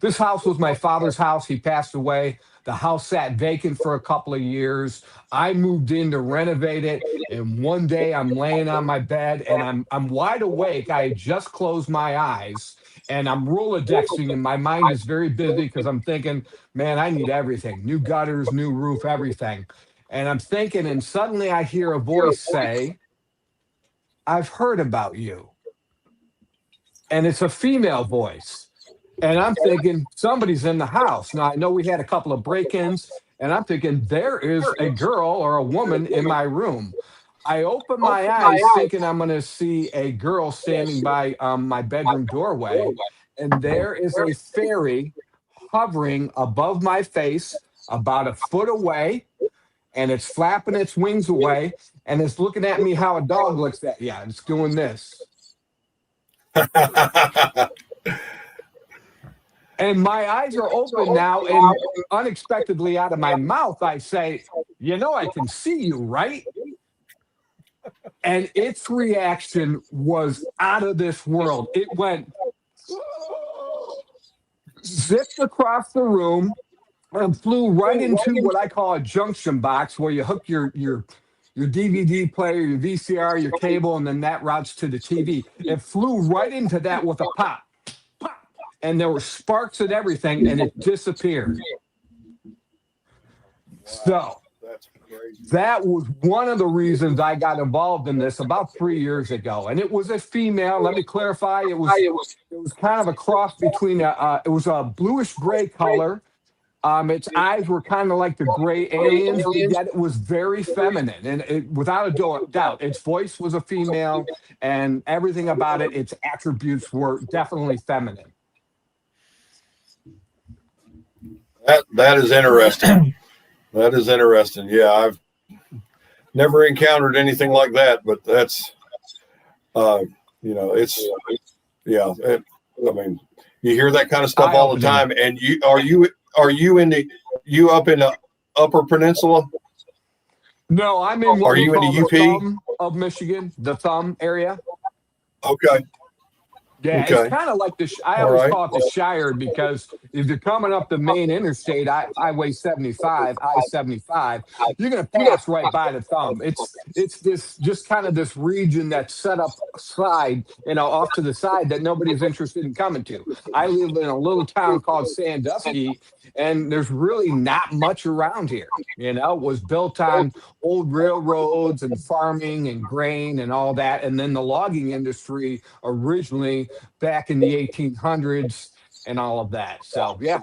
This house was my father's house. He passed away. The house sat vacant for a couple of years. I moved in to renovate it, and one day I'm laying on my bed and I'm wide awake. I had just closed my eyes, and I'm Rolodexing, and my mind is very busy because I'm thinking, man, I need everything: new gutters, new roof, everything. And I'm thinking, and suddenly I hear a voice say, "I've heard about you." And it's a female voice. And I'm thinking, somebody's in the house. Now, I know we had a couple of break-ins, and I'm thinking, there is a girl or a woman in my room. I open my eyes thinking I'm going to see a girl standing by my bedroom doorway, and there is a fairy hovering above my face about a foot away, and it's flapping its wings away, and it's looking at me how a dog looks at you. It's doing this. And my eyes are open now, and unexpectedly out of my mouth, I say, I can see you, right? And its reaction was out of this world. It went zipped across the room and flew right into what I call a junction box, where you hook your DVD player, your VCR, your cable, and then that routes to the TV. It flew right into that with a pop. And there were sparks and everything, and it disappeared. So that was one of the reasons I got involved in this about 3 years ago. And it was a female. Let me clarify. It was kind of a cross between it was a bluish gray color. Its eyes were kind of like the gray aliens, but yet it was very feminine. And without a doubt, its voice was a female, and everything about it, its attributes were definitely feminine. That is interesting. That is interesting. Yeah, I've never encountered anything like that, but that's, it's, I mean, you hear that kind of stuff all the time. And are you up in the Upper Peninsula? No, I'm in. Are you in the UP thumb of Michigan, the thumb area? Okay. Yeah, okay. It's kind of like I always call it the Shire, because if you're coming up the main interstate, Highway 75, I-75, you're going to pass right by the thumb. It's this just kind of this region that's set up side, off to the side that nobody's interested in coming to. I live in a little town called Sandusky, and there's really not much around here. It was built on old railroads and farming and grain and all that, and then the logging industry originally back in the 1800s and all of that. So, yeah.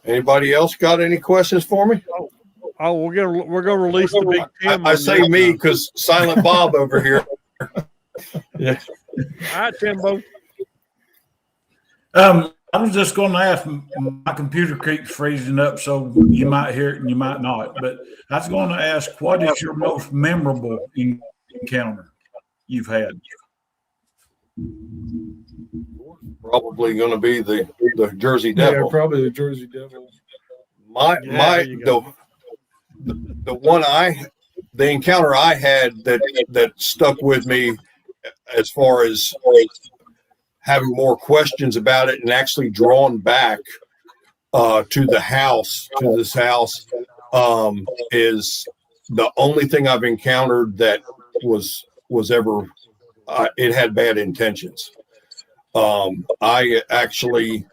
Anybody else got any questions for me? Oh, we're gonna release the big Tim. I say me because Silent Bob over here. Yeah. All right, Timbo. I was just going to ask. My computer keeps freezing up, so you might hear it and you might not. But I was going to ask, what is your most memorable encounter you've had? Probably going to be the Jersey Yeah, Devil. probably the Jersey Devil. The encounter I had that stuck with me as far as having more questions about it and actually drawn back to this house, is the only thing I've encountered that was ever, it had bad intentions. I actually,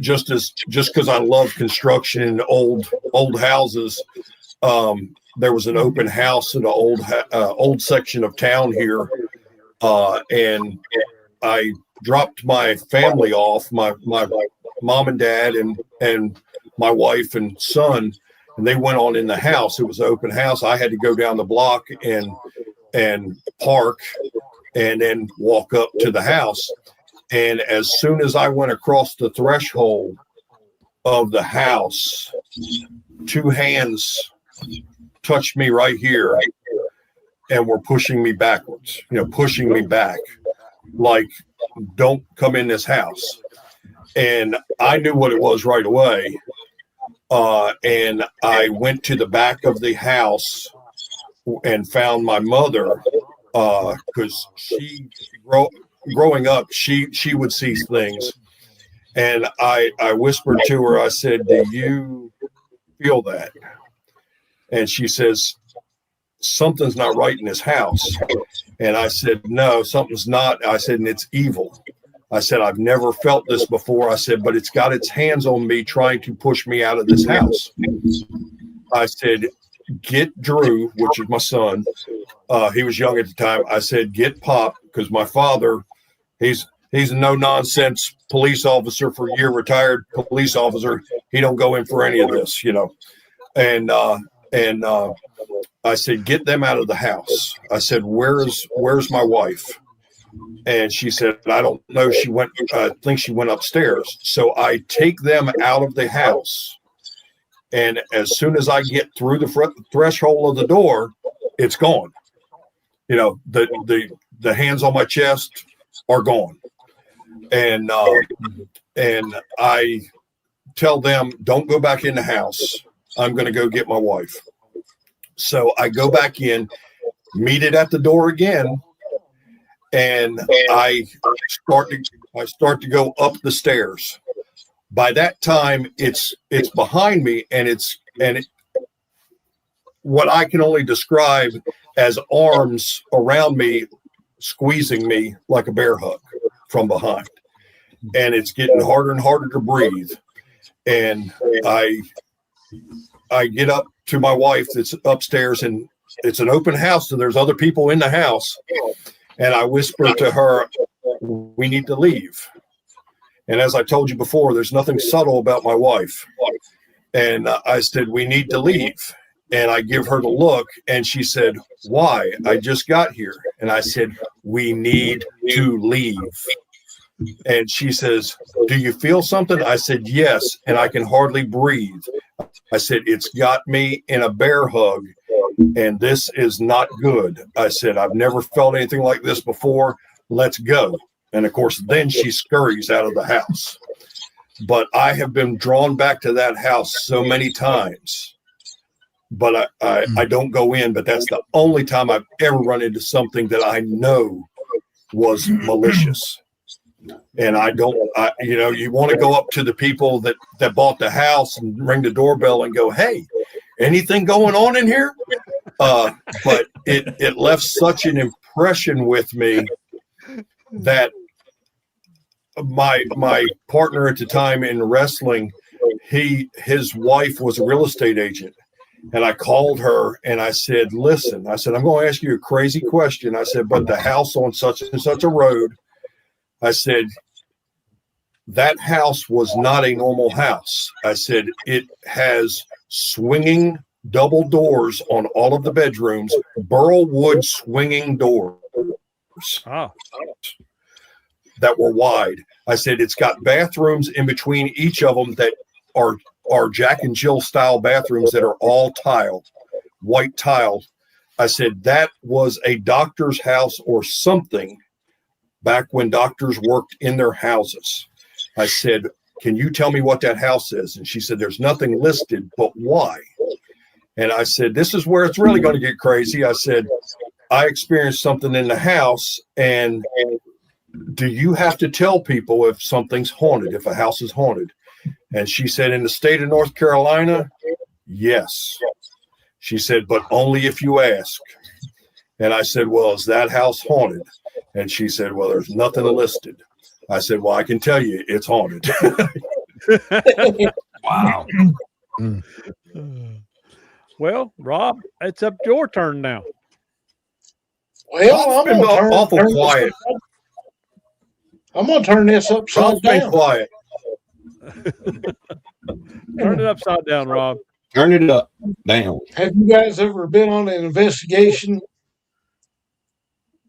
just because I love construction and old houses, there was an open house in the old section of town here, and I dropped my family off, my mom and dad and my wife and son, and they went on in the house. It was an open house. I had to go down the block and park and then walk up to the house. And as soon as I went across the threshold of the house, two hands touched me right here and were pushing me backwards, pushing me back, like, don't come in this house. And I knew what it was right away. And I went to the back of the house and found my mother, because growing up, she would see things. And I whispered to her, I said, do you feel that? And she says, something's not right in this house. And I said, no, something's not. I said, and it's evil. I said, I've never felt this before. I said, but it's got its hands on me trying to push me out of this house. I said, get Drew, which is my son. He was young at the time. I said, get Pop, because my father, he's a no-nonsense police officer for a year, retired police officer. He don't go in for any of this, And I said, get them out of the house. I said, where's my wife? And she said, I don't know. I think she went upstairs. So I take them out of the house. And as soon as I get through the threshold of the door, it's gone. The hands on my chest are gone. And I tell them, don't go back in the house. I'm going to go get my wife. So I go back in, meet it at the door again, and I start to go up the stairs. By that time, it's behind me, and it's what I can only describe as arms around me, squeezing me like a bear hug from behind, and it's getting harder and harder to breathe. And I get up to my wife that's upstairs, and it's an open house, so there's other people in the house. And I whisper to her, we need to leave. And as I told you before, there's nothing subtle about my wife. And I said, we need to leave. And I give her the look, and she said, why? I just got here. And I said, we need to leave. And she says, do you feel something? I said, yes. And I can hardly breathe. I said, it's got me in a bear hug, and this is not good. I said, I've never felt anything like this before. Let's go. And of course, then she scurries out of the house. But I have been drawn back to that house so many times. But I don't go in, but that's the only time I've ever run into something that I know was malicious. And you want to go up to the people that bought the house and ring the doorbell and go, hey, anything going on in here? But it left such an impression with me that my partner at the time in wrestling, his wife was a real estate agent. And I called her and I said, listen, I said, I'm going to ask you a crazy question. I said, but the house on such and such a road, I said, that house was not a normal house. I said, it has swinging double doors on all of the bedrooms, burl wood swinging doors that were wide. I said, it's got bathrooms in between each of them that are Jack and Jill style bathrooms that are all tile, white tile. I said, that was a doctor's house or something back when doctors worked in their houses. I said, can you tell me what that house is? And she said, there's nothing listed, but why? And I said, this is where it's really going to get crazy. I said, I experienced something in the house, and do you have to tell people if something's haunted, if a house is haunted? And she said, in the state of North Carolina, yes. She said, but only if you ask. And I said, well, is that house haunted? And she said, well, there's nothing listed. I said, well, I can tell you it's haunted. Wow. Well, Rob, it's up to your turn now. Well, Rob's been awful quiet. I'm going to turn this upside Rob's been down. quiet. Turn it upside down, Rob. Turn it up, down. Have you guys ever been on an investigation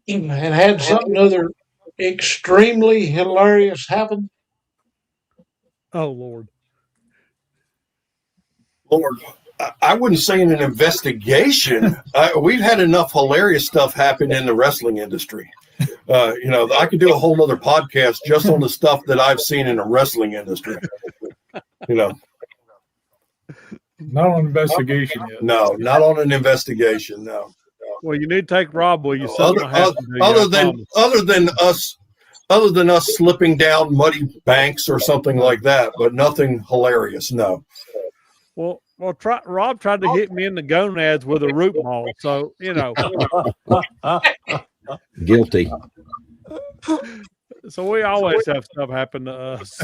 and had something other extremely hilarious happen? Oh, Lord. Lord, I wouldn't say in an investigation. We've had enough hilarious stuff happen in the wrestling industry. I could do a whole nother podcast just on the stuff that I've seen in the wrestling industry. Not on investigation yet. No, not on an investigation. No. Well, you need to take Rob with you. Other than us slipping down muddy banks or something like that, but nothing hilarious. No. Well, Rob tried to hit me in the gonads with a root ball. So, Guilty. So we always have stuff happen to us.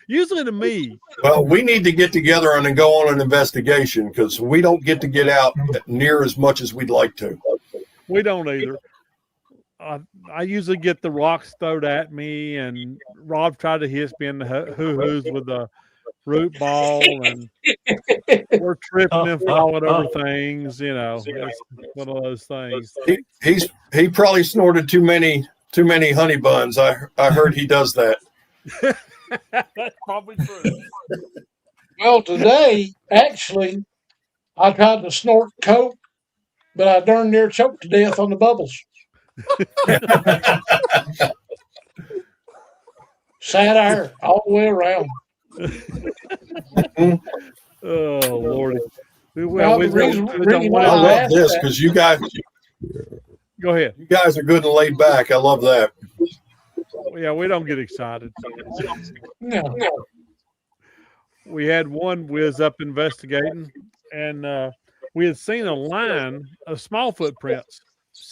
Usually to me. Well, we need to get together and go on an investigation because we don't get to get out near as much as we'd like to. We don't either. I usually get the rocks thrown at me, and Rob tried to hit me in the hoo-hoos with a root ball, and we're tripping and falling over things. It's one of those things. He probably snorted too many honey buns. I heard he does that. That's probably true. Well, today, actually, I tried to snort Coke, but I darn near choked to death on the bubbles. Sad air all the way around. Oh, Lordy. Well, the reason I why love asked this that- because you guys Go ahead. You guys are good and laid back. I love that. Yeah, we don't get excited. No. We had one whiz up investigating, and we had seen a line of small footprints,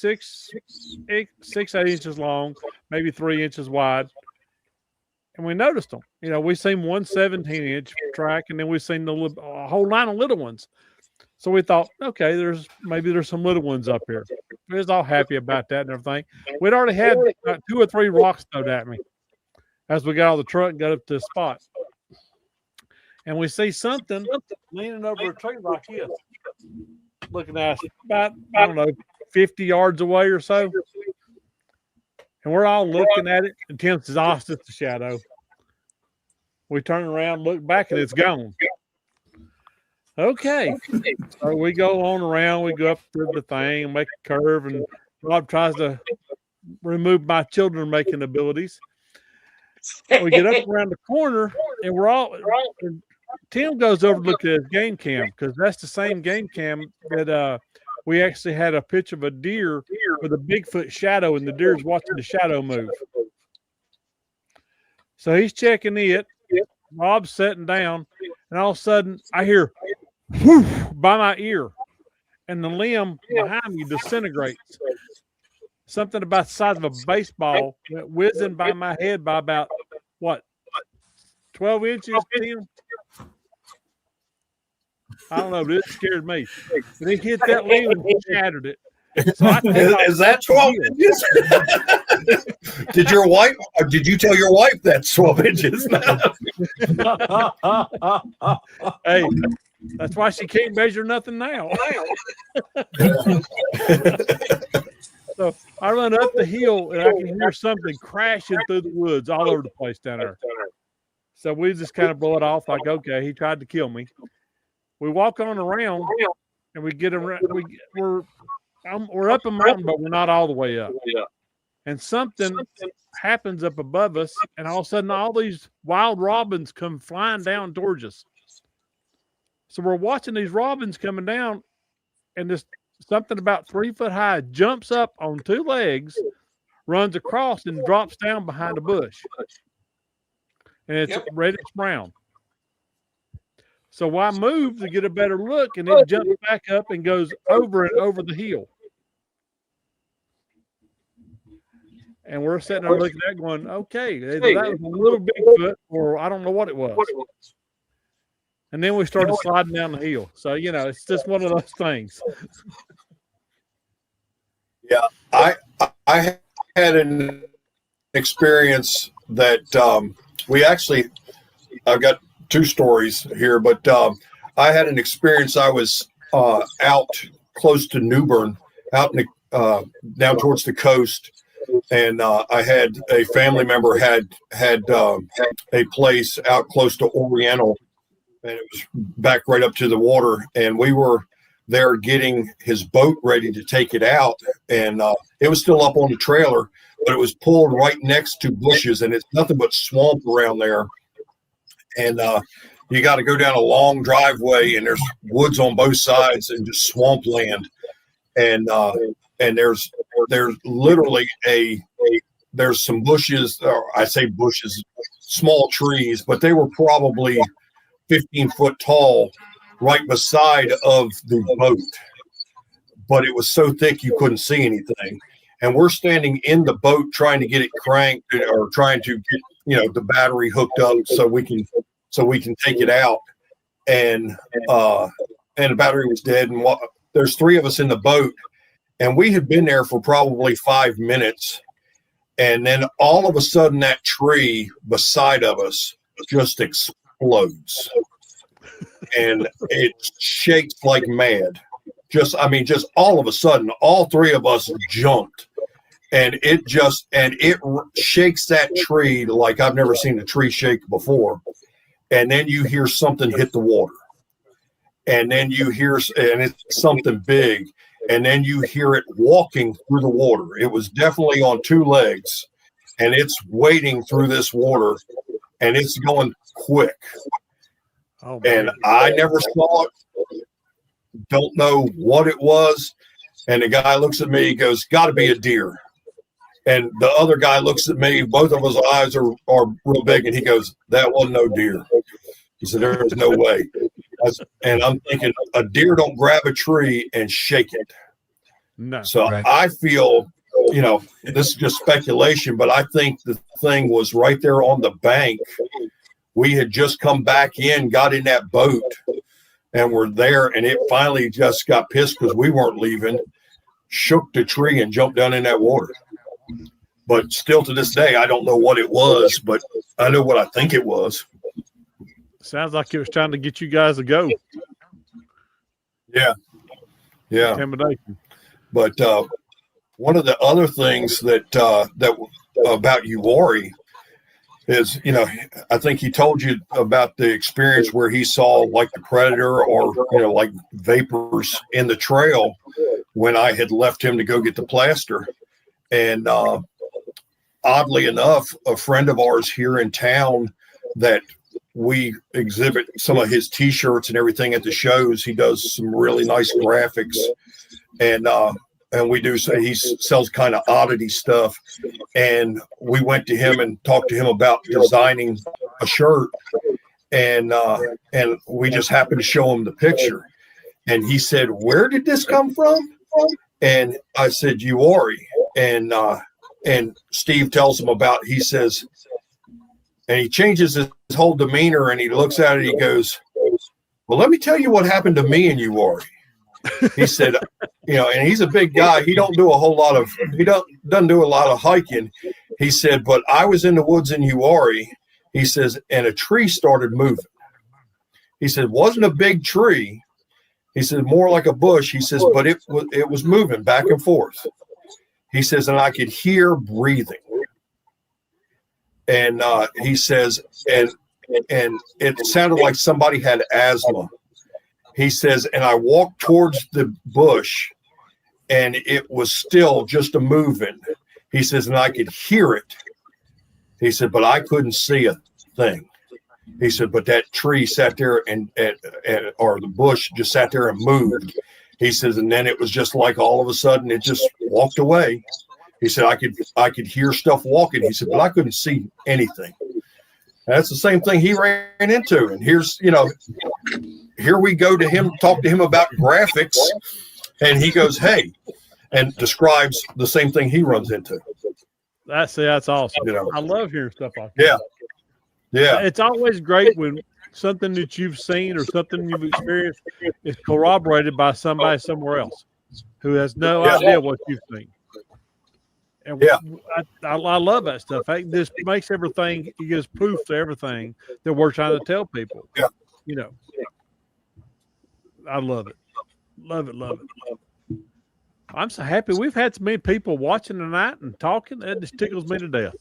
8 inches long, maybe 3 inches wide. And we noticed them. We seen one 17-inch track, and then we seen a whole line of little ones. So we thought, okay, there's some little ones up here. We was all happy about that and everything. We'd already had 2 or 3 rocks thrown at me as we got out of the truck and got up to the spot. And we see something leaning over a tree like this, looking at us about, 50 yards away or so. And we're all looking at it, and Tim says, oh, it's just a shadow. We turn around, look back, and it's gone. Okay. So we go on around, we go up through the thing, make a curve, and Rob tries to remove my children making abilities. We get up around the corner, and Tim goes over to look at his game cam, because that's the same game cam that we actually had a picture of a deer with a Bigfoot shadow, and the deer's watching the shadow move. So he's checking it. Rob's sitting down, and all of a sudden I hear whoosh by my ear, and the limb behind me disintegrates. Something about the size of a baseball went whizzing by my head by about 12 inches, Tim? I don't know, but it scared me. But it hit that limb and shattered it. So is that 12 inches? Did you tell your wife that's 12 inches? Hey, that's why she can't measure nothing now. So I run up the hill, and I can hear something crashing through the woods all over the place down there. So we just kind of blow it off like, okay, he tried to kill me. We walk on around, and we get around. We're up a mountain, but we're not all the way up. And something happens up above us, and all of a sudden, all these wild robins come flying down towards us. So we're watching these robins coming down, and this something about 3 foot high jumps up on 2 legs, runs across, and drops down behind a bush. And it's reddish brown. So I move to get a better look, and it jumps back up and goes over and over the hill. And we're sitting there looking at that going, okay, that was a little Bigfoot, or I don't know what it was. And then we started sliding down the hill. So, it's just one of those things. Yeah, I had an experience that I've got 2 stories here, but I had an experience. I was out close to Newbern, out in the, down towards the coast, and I had a family member had a place out close to Oriental, and it was back right up to the water, and we were there getting his boat ready to take it out, and it was still up on the trailer, but it was pulled right next to bushes, and it's nothing but swamp around there. And you got to go down a long driveway, and there's woods on both sides and just swamp land. And there's literally there's some bushes, or I say bushes, small trees, but they were probably 15 foot tall right beside of the boat. But it was so thick you couldn't see anything. And we're standing in the boat trying to get it cranked, or trying to get the battery hooked up so we can take it out. And the battery was dead. And there's 3 of us in the boat, and we had been there for probably 5 minutes. And then all of a sudden, that tree beside of us just explodes, and it shakes like mad. Just all of a sudden, all 3 of us jumped, and it shakes that tree like I've never seen a tree shake before. And then you hear something hit the water, and then you hear, and it's something big, and then you hear it walking through the water. It was definitely on 2 legs, and it's wading through this water, and it's going quick. Oh, and I never saw it. Don't know what it was. And the guy looks at me, he goes, "Got to be a deer." And the other guy looks at me, both of his eyes are real big, and he goes, "That wasn't no deer." He said, "There's no way." And I'm thinking, a deer don't grab a tree and shake it. No. So right. I feel, this is just speculation, but I think the thing was right there on the bank. We had just come back in, got in that boat, and we're there, and it finally just got pissed because we weren't leaving, shook the tree and jumped down in that water. But still to this day, I don't know what it was, but I know what I think it was. Sounds like it was trying to get you guys to go. Yeah. Intimidation. But one of the other things that about Uwari is, I think he told you about the experience where he saw like the predator or, like vapors in the trail when I had left him to go get the plaster. And oddly enough, a friend of ours here in town that we exhibit some of his T-shirts and everything at the shows. He does some really nice graphics, and we do say he sells kind of oddity stuff. And we went to him and talked to him about designing a shirt, and we just happened to show him the picture, and he said, "Where did this come from?" And I said, "Uwari." And Steve tells him about. He says. And he changes his whole demeanor, and he looks at it. He goes, "Well, let me tell you what happened to me in Uwari." He said, and he's a big guy. He doesn't do a lot of hiking. He said, "But I was in the woods in Uwari." He says, and a tree started moving. He said, it wasn't a big tree. He said, more like a bush. He says, but it was moving back and forth. He says, and I could hear breathing. And he says, and it sounded like somebody had asthma. He says, and I walked towards the bush and it was still just a moving. He says, and I could hear it. He said, but I couldn't see a thing. He said, but that tree sat there and or the bush just sat there and moved. He says, and then it was just like all of a sudden it just walked away. He said, I could hear stuff walking. He said, but I couldn't see anything. That's the same thing he ran into. And here's, here we go to him, talk to him about graphics. And he goes, hey, and describes the same thing he runs into. That's awesome. I love hearing stuff like that. Yeah. Yeah. It's always great when something that you've seen or something you've experienced is corroborated by somebody somewhere else who has no idea what you've seen. And I love that stuff. This makes everything, it gives proof to everything that we're trying to tell people. Yeah. I love it. Love it. I'm so happy we've had so many people watching tonight and talking. That just tickles me to death.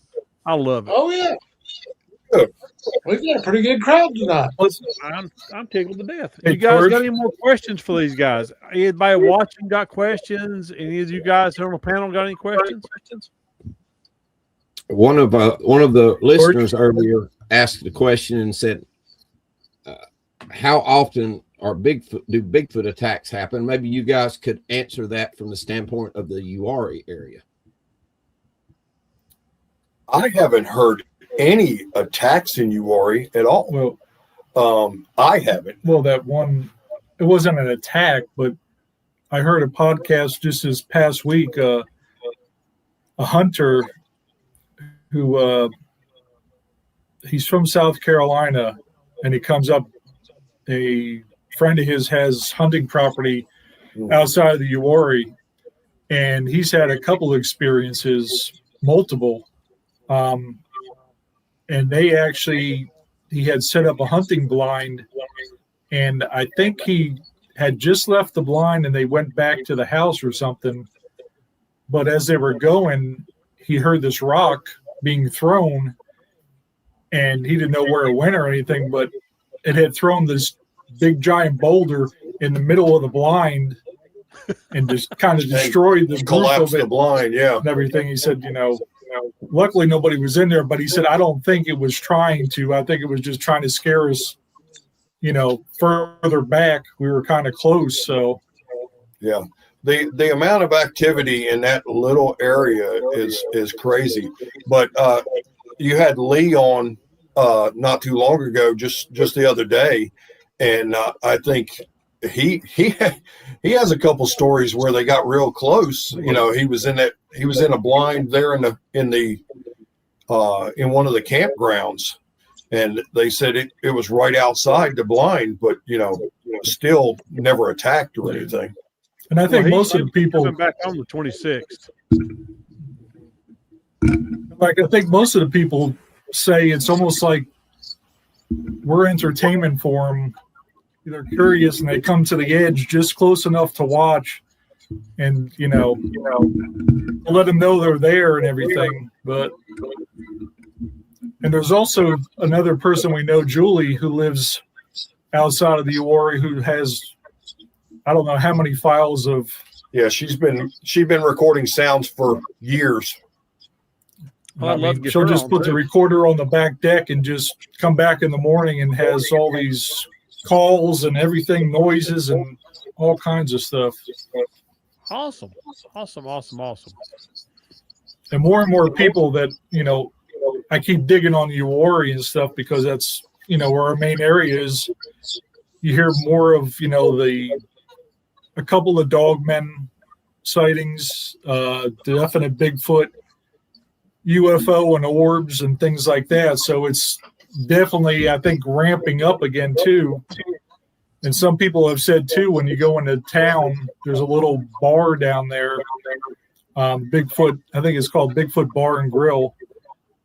I love it. Oh, yeah. We've got a pretty good crowd tonight. I'm tickled to death. You guys got any more questions for these guys? Anybody watching got questions? Any of you guys on the panel got any questions? One of the listeners earlier asked the question and said, "How often do Bigfoot attacks happen?" Maybe you guys could answer that from the standpoint of the Uwharrie area. I haven't heard any attacks in Uwharrie at all. Well, I haven't. Well, that one, it wasn't an attack, but I heard a podcast just this past week. A hunter who he's from South Carolina, and he comes up. A friend of his has hunting property outside of the Uwharrie, and he's had a couple of experiences, multiple. And he had set up a hunting blind, and I think he had just left the blind and they went back to the house or something. But as they were going, he heard this rock being thrown, and he didn't know where it went or anything, but it had thrown this big giant boulder in the middle of the blind and just kind of destroyed the collapsed the blind, and everything. He said, luckily nobody was in there, but he said, I don't think it was trying to. I think it was just trying to scare us, further back. We were kind of close. So, yeah, the amount of activity in that little area is crazy. But you had Lee on not too long ago, just the other day, and I think he has a couple stories where they got real close. He was in a blind there in one of the campgrounds, and they said it was right outside the blind, but still never attacked or anything. And I think most of the people coming back on the 26th. I think most of the people say it's almost like we're entertainment for them. They're curious and they come to the edge just close enough to watch, and let them know they're there and everything. And there's also another person we know, Julie, who lives outside of the Uwharrie, who has I don't know how many files of. Yeah, she's been recording sounds for years. She'll just put the recorder on the back deck and just come back in the morning and has all these calls and everything, noises and all kinds of stuff. Awesome. And more people that, I keep digging on Uwharrie and stuff because that's, where our main area is. You hear more of, a couple of dogmen sightings, definite Bigfoot, UFO and orbs and things like that. So it's definitely, I think, ramping up again too. And some people have said too, when you go into town, there's a little bar down there, Bigfoot, I think it's called Bigfoot Bar and Grill.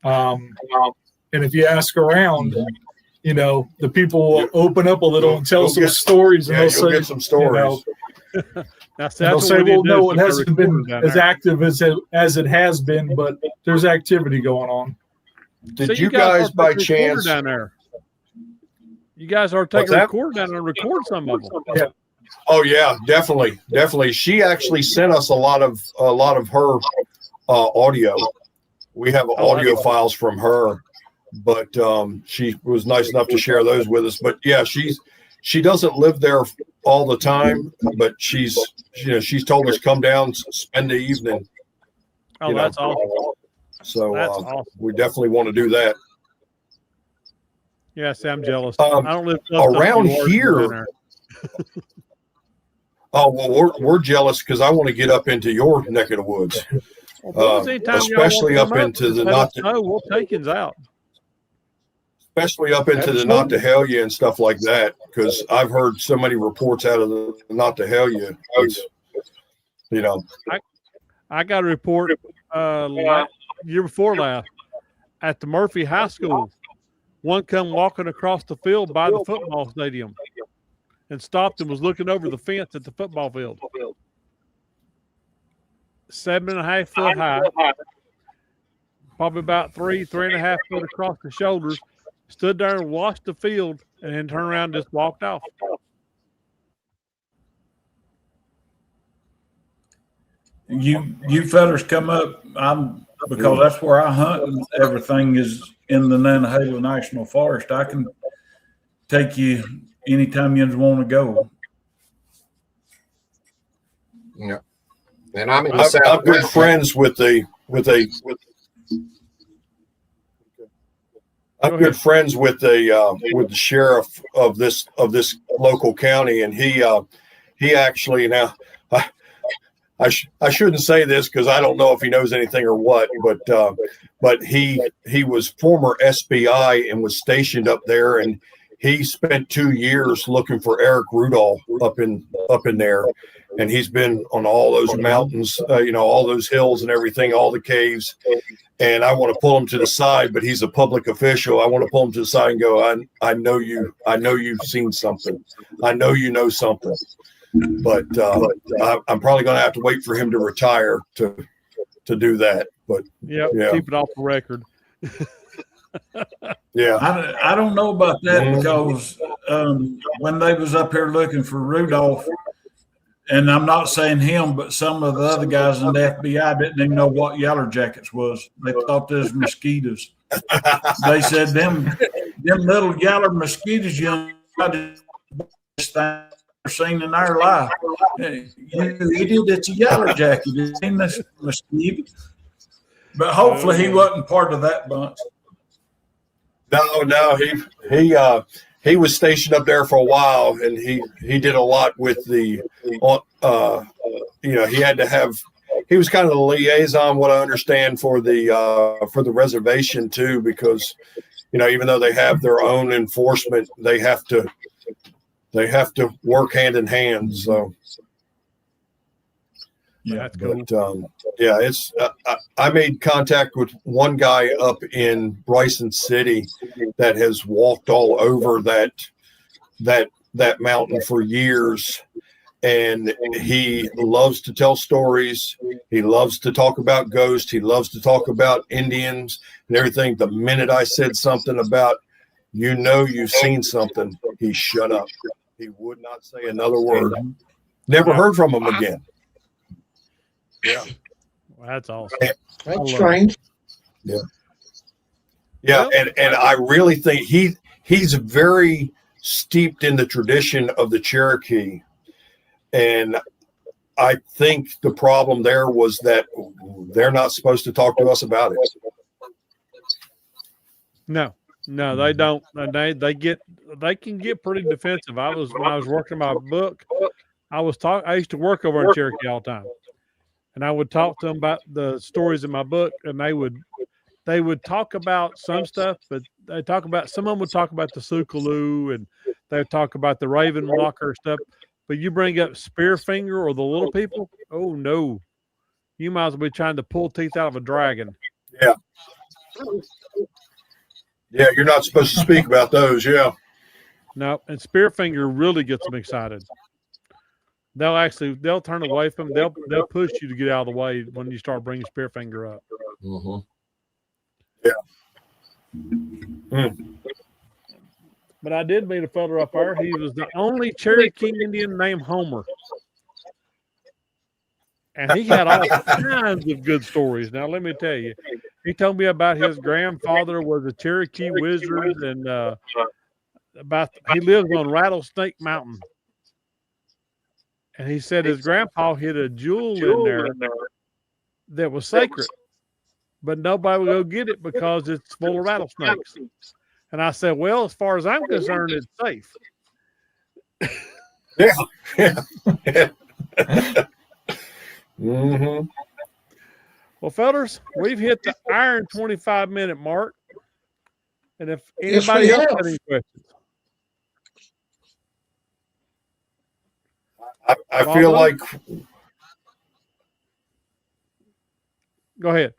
And if you ask around, the people will open up a little and tell some stories, and they'll say, get some stories. They'll say, well, no, it hasn't been as active as it has been, but there's activity going on. Did you guys by chance? Down there? You guys are taking a recorder down and record some of them. Yeah. Oh yeah, definitely. She actually sent us a lot of her audio. We have audio files from her, but she was nice enough to share those with us. But yeah, she doesn't live there all the time, but she's told us come down, spend the evening. Oh, that's awesome. So that's awesome. We definitely want to do that. Yeah, see, I'm jealous. I don't live around here. Oh well, we're jealous because I want to get up into your neck of the woods, especially up into the we'll take it out. Especially up into the Not-to-Hell-Ya and stuff like that, because I've heard so many reports out of the Not-to-Hell-Ya. I got a report year before last at the Murphy High School. One come walking across the field by the football stadium and stopped and was looking over the fence at the football field. 7.5 foot high, probably about 3.5 foot across the shoulders. Stood there and watched the field, and then turned around and just walked off. You fellas come up, because that's where I hunt, and everything is in the Nantahala National Forest. I can take you anytime you want to go. Yeah, and I'm in I'm good friends with I'm good friends with the sheriff of this local county, and he actually, now I shouldn't say this because I don't know if he knows anything or what, but he was former SBI and was stationed up there, and he spent 2 years looking for Eric Rudolph up in there, and he's been on all those mountains, all those hills and everything, all the caves. And I want to pull him to the side, but he's a public official. I want to pull him to the side and go, I know you've seen something. I know you know something. But I'm probably going to have to wait for him to retire to do that. But yeah, keep it off the record. Yeah, I don't know about that because when they was up here looking for Rudolph, and I'm not saying him, but some of the other guys in the FBI didn't even know what Yaller Jackets was. They thought they was mosquitoes. They said them little yaller mosquitoes you seen in our life. You idiot, it's a Yaller Jacket. It ain't a mosquito. But hopefully he wasn't part of that bunch. No, he was stationed up there for a while, and he did a lot with the, he had to have, he was kind of the liaison, what I understand, for the reservation too, because, even though they have their own enforcement, they have to work hand in hand. So. Yeah, that's cool. But, I made contact with one guy up in Bryson City that has walked all over that mountain for years, and he loves to tell stories. He loves to talk about ghosts. He loves to talk about Indians and everything. The minute I said something about, you've seen something, he shut up. He would not say another word. Never heard from him again. Yeah, well, that's awesome. That's strange. Yeah, and I really think he's very steeped in the tradition of the Cherokee, and I think the problem there was that they're not supposed to talk to us about it. No, they don't. They can get pretty defensive. When I was working my book, I used to work over in Cherokee all the time. And I would talk to them about the stories in my book, and they would talk about some stuff, but some of them would talk about the Sukaloo, and they would talk about the Raven Walker stuff. But you bring up Spearfinger or the little people, oh no, you might as well be trying to pull teeth out of a dragon. Yeah, you're not supposed to speak about those. Yeah. No, and Spearfinger really gets them excited. They'll turn away from them. They'll push you to get out of the way when you start bringing Spearfinger up. Mm-hmm. Yeah. But I did meet a fella up there. He was the only Cherokee Indian named Homer. And he had all kinds of good stories. Now, let me tell you, he told me about his grandfather was a Cherokee wizard, and he lives on Rattlesnake Mountain. And he said his grandpa hid a jewel in there that was sacred, but nobody would go get it because it's full of rattlesnakes. And I said, well, as far as I'm concerned, it's safe. Yeah. Mm-hmm. Well, fellas, we've hit the iron 25-minute mark. And if anybody else has any questions. I feel like. Go ahead.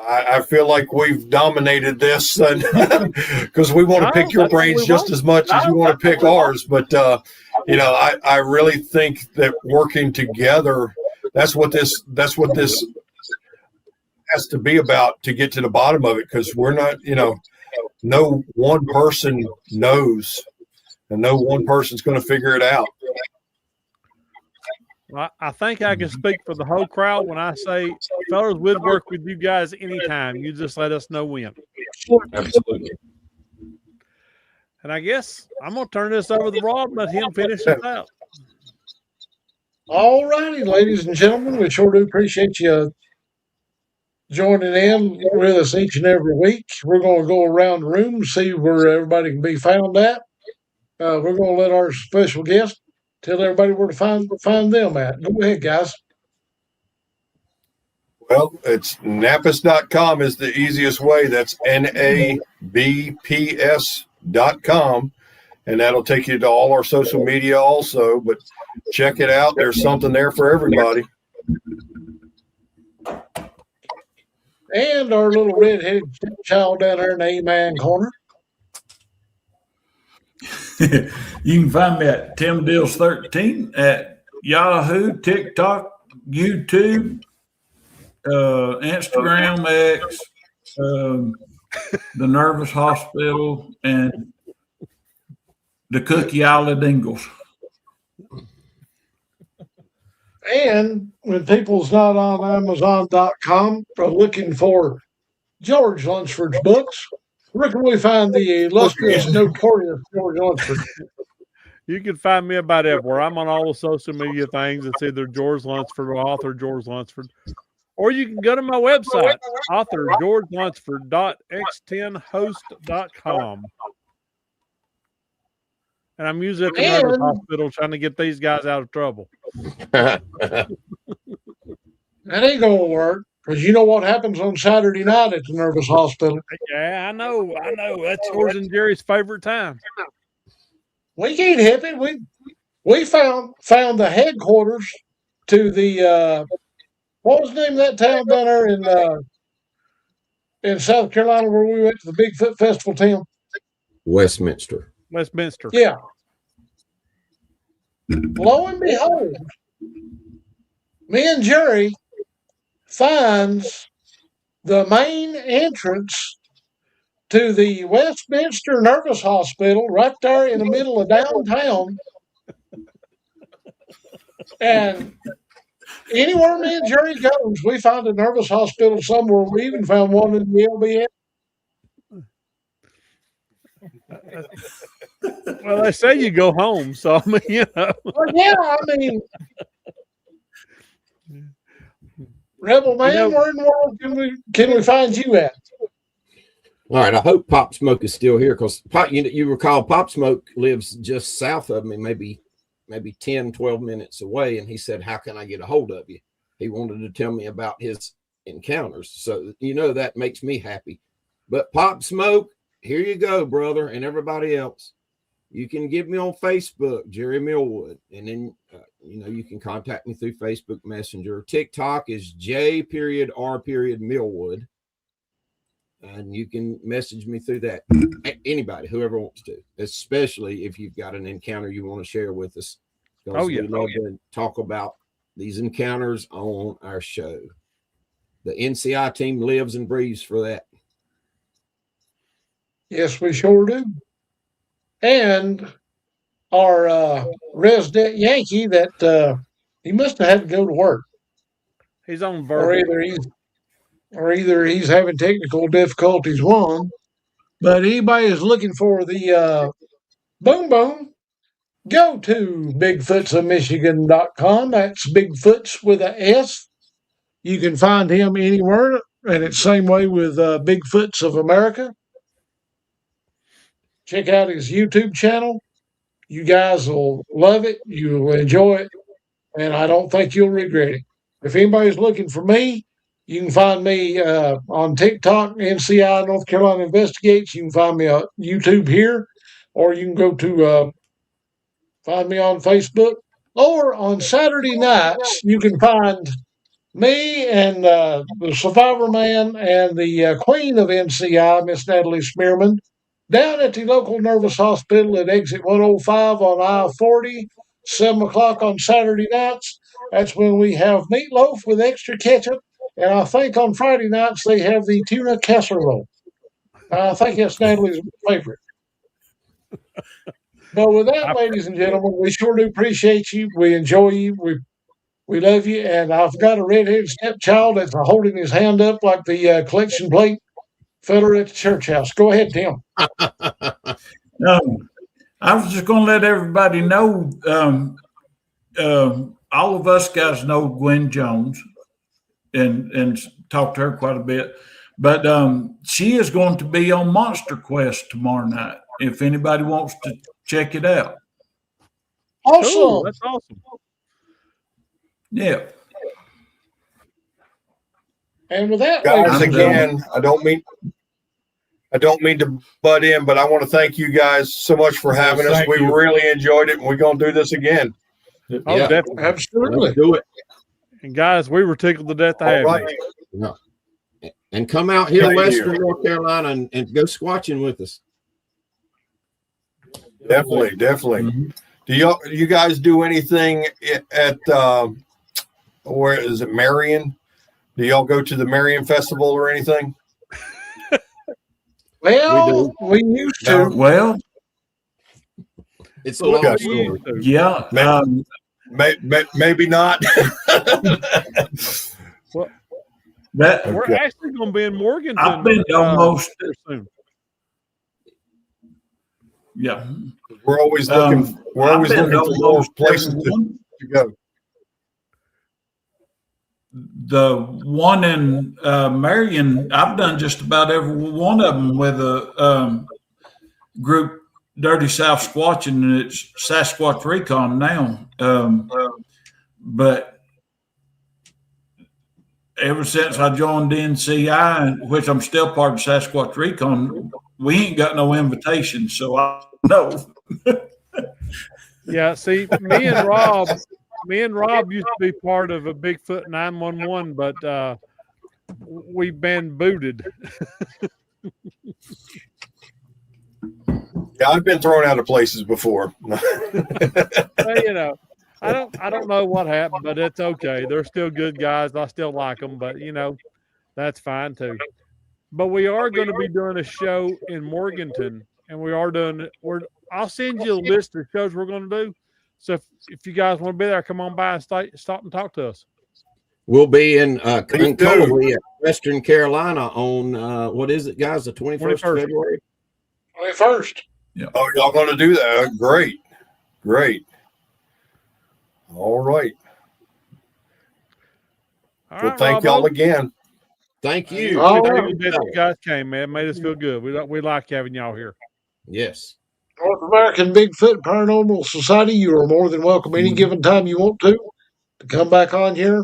I feel like we've dominated this because we want to pick your brains just as much as you want to pick ours. But, I really think that working together, that's what this has to be about to get to the bottom of it. Because we're not, no one person knows and no one person's going to figure it out. I think I can speak for the whole crowd when I say, fellas, we'd work with you guys anytime. You just let us know when. Absolutely. And I guess I'm going to turn this over to Rob and let him finish it out. All righty, ladies and gentlemen, we sure do appreciate you joining in with us each and every week. We're going to go around the room and see where everybody can be found at. We're going to let our special guest tell everybody where to find them at. Go ahead, guys. Well, it's NABPS.com is the easiest way. That's NABPS.com. And that'll take you to all our social media also. But check it out. There's something there for everybody. And our little red-headed child down there in the A-Man corner. You can find me at Tim Dills 13 at Yahoo, TikTok, YouTube, Instagram, X, the Nervous Hospital, and the Cookie Island Ingles. And when people's not on Amazon.com looking for George Lunsford's books, where can we find the illustrious, notorious George Lunsford? You can find me about everywhere. I'm on all the social media things. It's either George Lunsford or author George Lunsford. Or you can go to my website, authorgeorgelunsford.x10host.com. And I'm usually at the Nervous Hospital trying to get these guys out of trouble. That ain't going to work. Because you know what happens on Saturday night at the Nervous Hospital. Yeah, I know. That's yours and Jerry's favorite time. We can't help it. We found the headquarters to the what was the name of that town down there in South Carolina where we went to the Bigfoot Festival, Tim? Westminster. Yeah. Lo and behold, me and Jerry finds the main entrance to the Westminster Nervous Hospital right there in the middle of downtown. And anywhere me and Jerry goes, we find a nervous hospital somewhere. We even found one in the LBS. Well, they say you go home, so I mean, Well, yeah, I mean, Rebel Man, where in the world can we find you at? All right, I hope Pop Smoke is still here because you recall Pop Smoke lives just south of me, maybe 10, 12 minutes away. And he said, how can I get a hold of you? He wanted to tell me about his encounters. So, that makes me happy. But Pop Smoke, here you go, brother, and everybody else. You can get me on Facebook, Jerry Millwood. And then, you can contact me through Facebook Messenger. TikTok is J.R.Millwood. And you can message me through that. Anybody, whoever wants to, especially if you've got an encounter you want to share with us. Oh, yeah. We love to talk about these encounters on our show. The NCI team lives and breathes for that. Yes, we sure do. And our resident Yankee that he must have had to go to work, He's on or verbal. either he's having technical difficulties. One, but anybody is looking for the boom boom, go to bigfootsofmichigan.com. That's Bigfoots with a S. You can find him anywhere, and it's same way with Bigfoots of America. Check out his YouTube channel. You guys will love it. You will enjoy it, and I don't think you'll regret it. If anybody's looking for me, you can find me on TikTok, NCI North Carolina Investigates. You can find me on YouTube here, or you can go to find me on Facebook. Or on Saturday nights, you can find me and the Survivor Man and the Queen of NCI, Miss Natalie Smearman, down at the local Nervous Hospital at exit 105 on I-40, 7 o'clock on Saturday nights. That's when we have meatloaf with extra ketchup. And I think on Friday nights they have the tuna casserole. I think that's Natalie's favorite. But with that, ladies and gentlemen, we sure do appreciate you. We enjoy you. We love you. And I've got a redheaded stepchild that's holding his hand up like the collection plate fella at the church house. Go ahead, Tim. I was just going to let everybody know, all of us guys know Gwen Jones and talk to her quite a bit. But she is going to be on Monster Quest tomorrow night, if anybody wants to check it out. Awesome. Cool. That's awesome. Yeah. And with that, guys, again, I don't mean to butt in, but I want to thank you guys so much for having us. We really enjoyed it, and we're going to do this again. Oh, yeah, definitely. Absolutely. Let's do it. And guys, we were tickled to death to have you. Yeah. And come out here, Western North Carolina, and go squatching with us. Definitely. Mm-hmm. Do you guys do anything at where is it, Marion? Do y'all go to the Marion Festival or anything? Well, we used to. Well, it's a long story. Yeah. Maybe not. Well, that we're actually going to be in Morganton. I've been almost soon. Yeah, we're always looking. We're always looking for more places to go. The one in Marion, I've done just about every one of them with a group, Dirty South Squatching, and it's Sasquatch Recon now. But ever since I joined NCI, which I'm still part of Sasquatch Recon, we ain't got no invitation, so I know. Yeah, see, me and Rob used to be part of a Bigfoot 911, but we've been booted. Yeah, I've been thrown out of places before. Well, I don't know what happened, but it's okay. They're still good guys. I still like them, but that's fine too. But we are going to be doing a show in Morganton, and we are doing. I'll send you a list of shows we're going to do. So if you guys want to be there, come on by and stop and talk to us. We'll be in Coley at Western Carolina on what is it, guys? The 21st of February. 21st. Yeah. Oh, y'all going to do that? Great. All right. Well, thank y'all again. Thank you. You guys came, man. Made us feel good. We like having y'all here. Yes. North American Bigfoot Paranormal Society, you are more than welcome any given time you want to come back on here.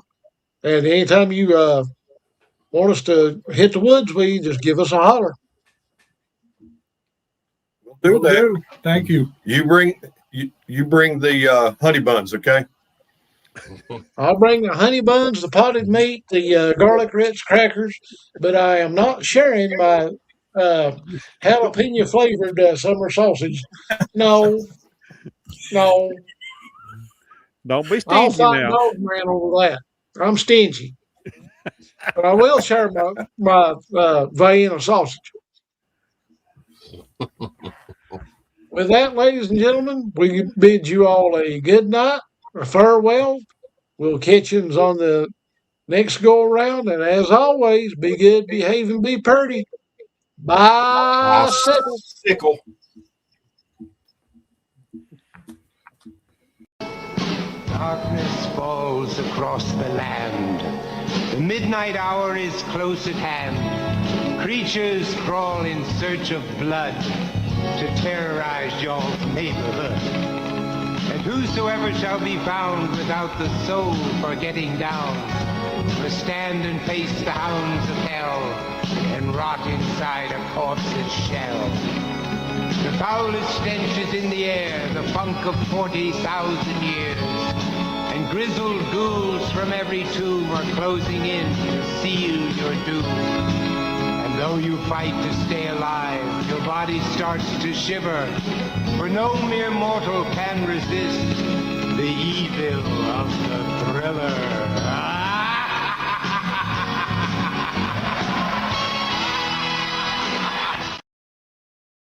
And anytime you want us to hit the woods, just give us a holler. We'll do that. Thank you. You bring the honey buns, okay? I'll bring the honey buns, the potted meat, the garlic Ritz crackers, but I am not sharing my jalapeno flavored summer sausage. No. Don't be stingy I'll fight now. dog man over that. I'm stingy. But I will share my vein of sausage. With that, ladies and gentlemen, we bid you all a good night, a farewell. We'll catch you on the next go around. And as always, be good, behave, and be purty. Bye, Sickle. Sickle. Darkness falls across the land. The midnight hour is close at hand. Creatures crawl in search of blood to terrorize y'all's neighborhood. And whosoever shall be found without the soul for getting down must stand and face the hounds of hell and rot inside a corpse's shell. The foulest stench is in the air, the funk of 40,000 years. And grizzled ghouls from every tomb are closing in to seal your doom. And though you fight to stay alive, your body starts to shiver, for no mere mortal can resist the evil of the thriller.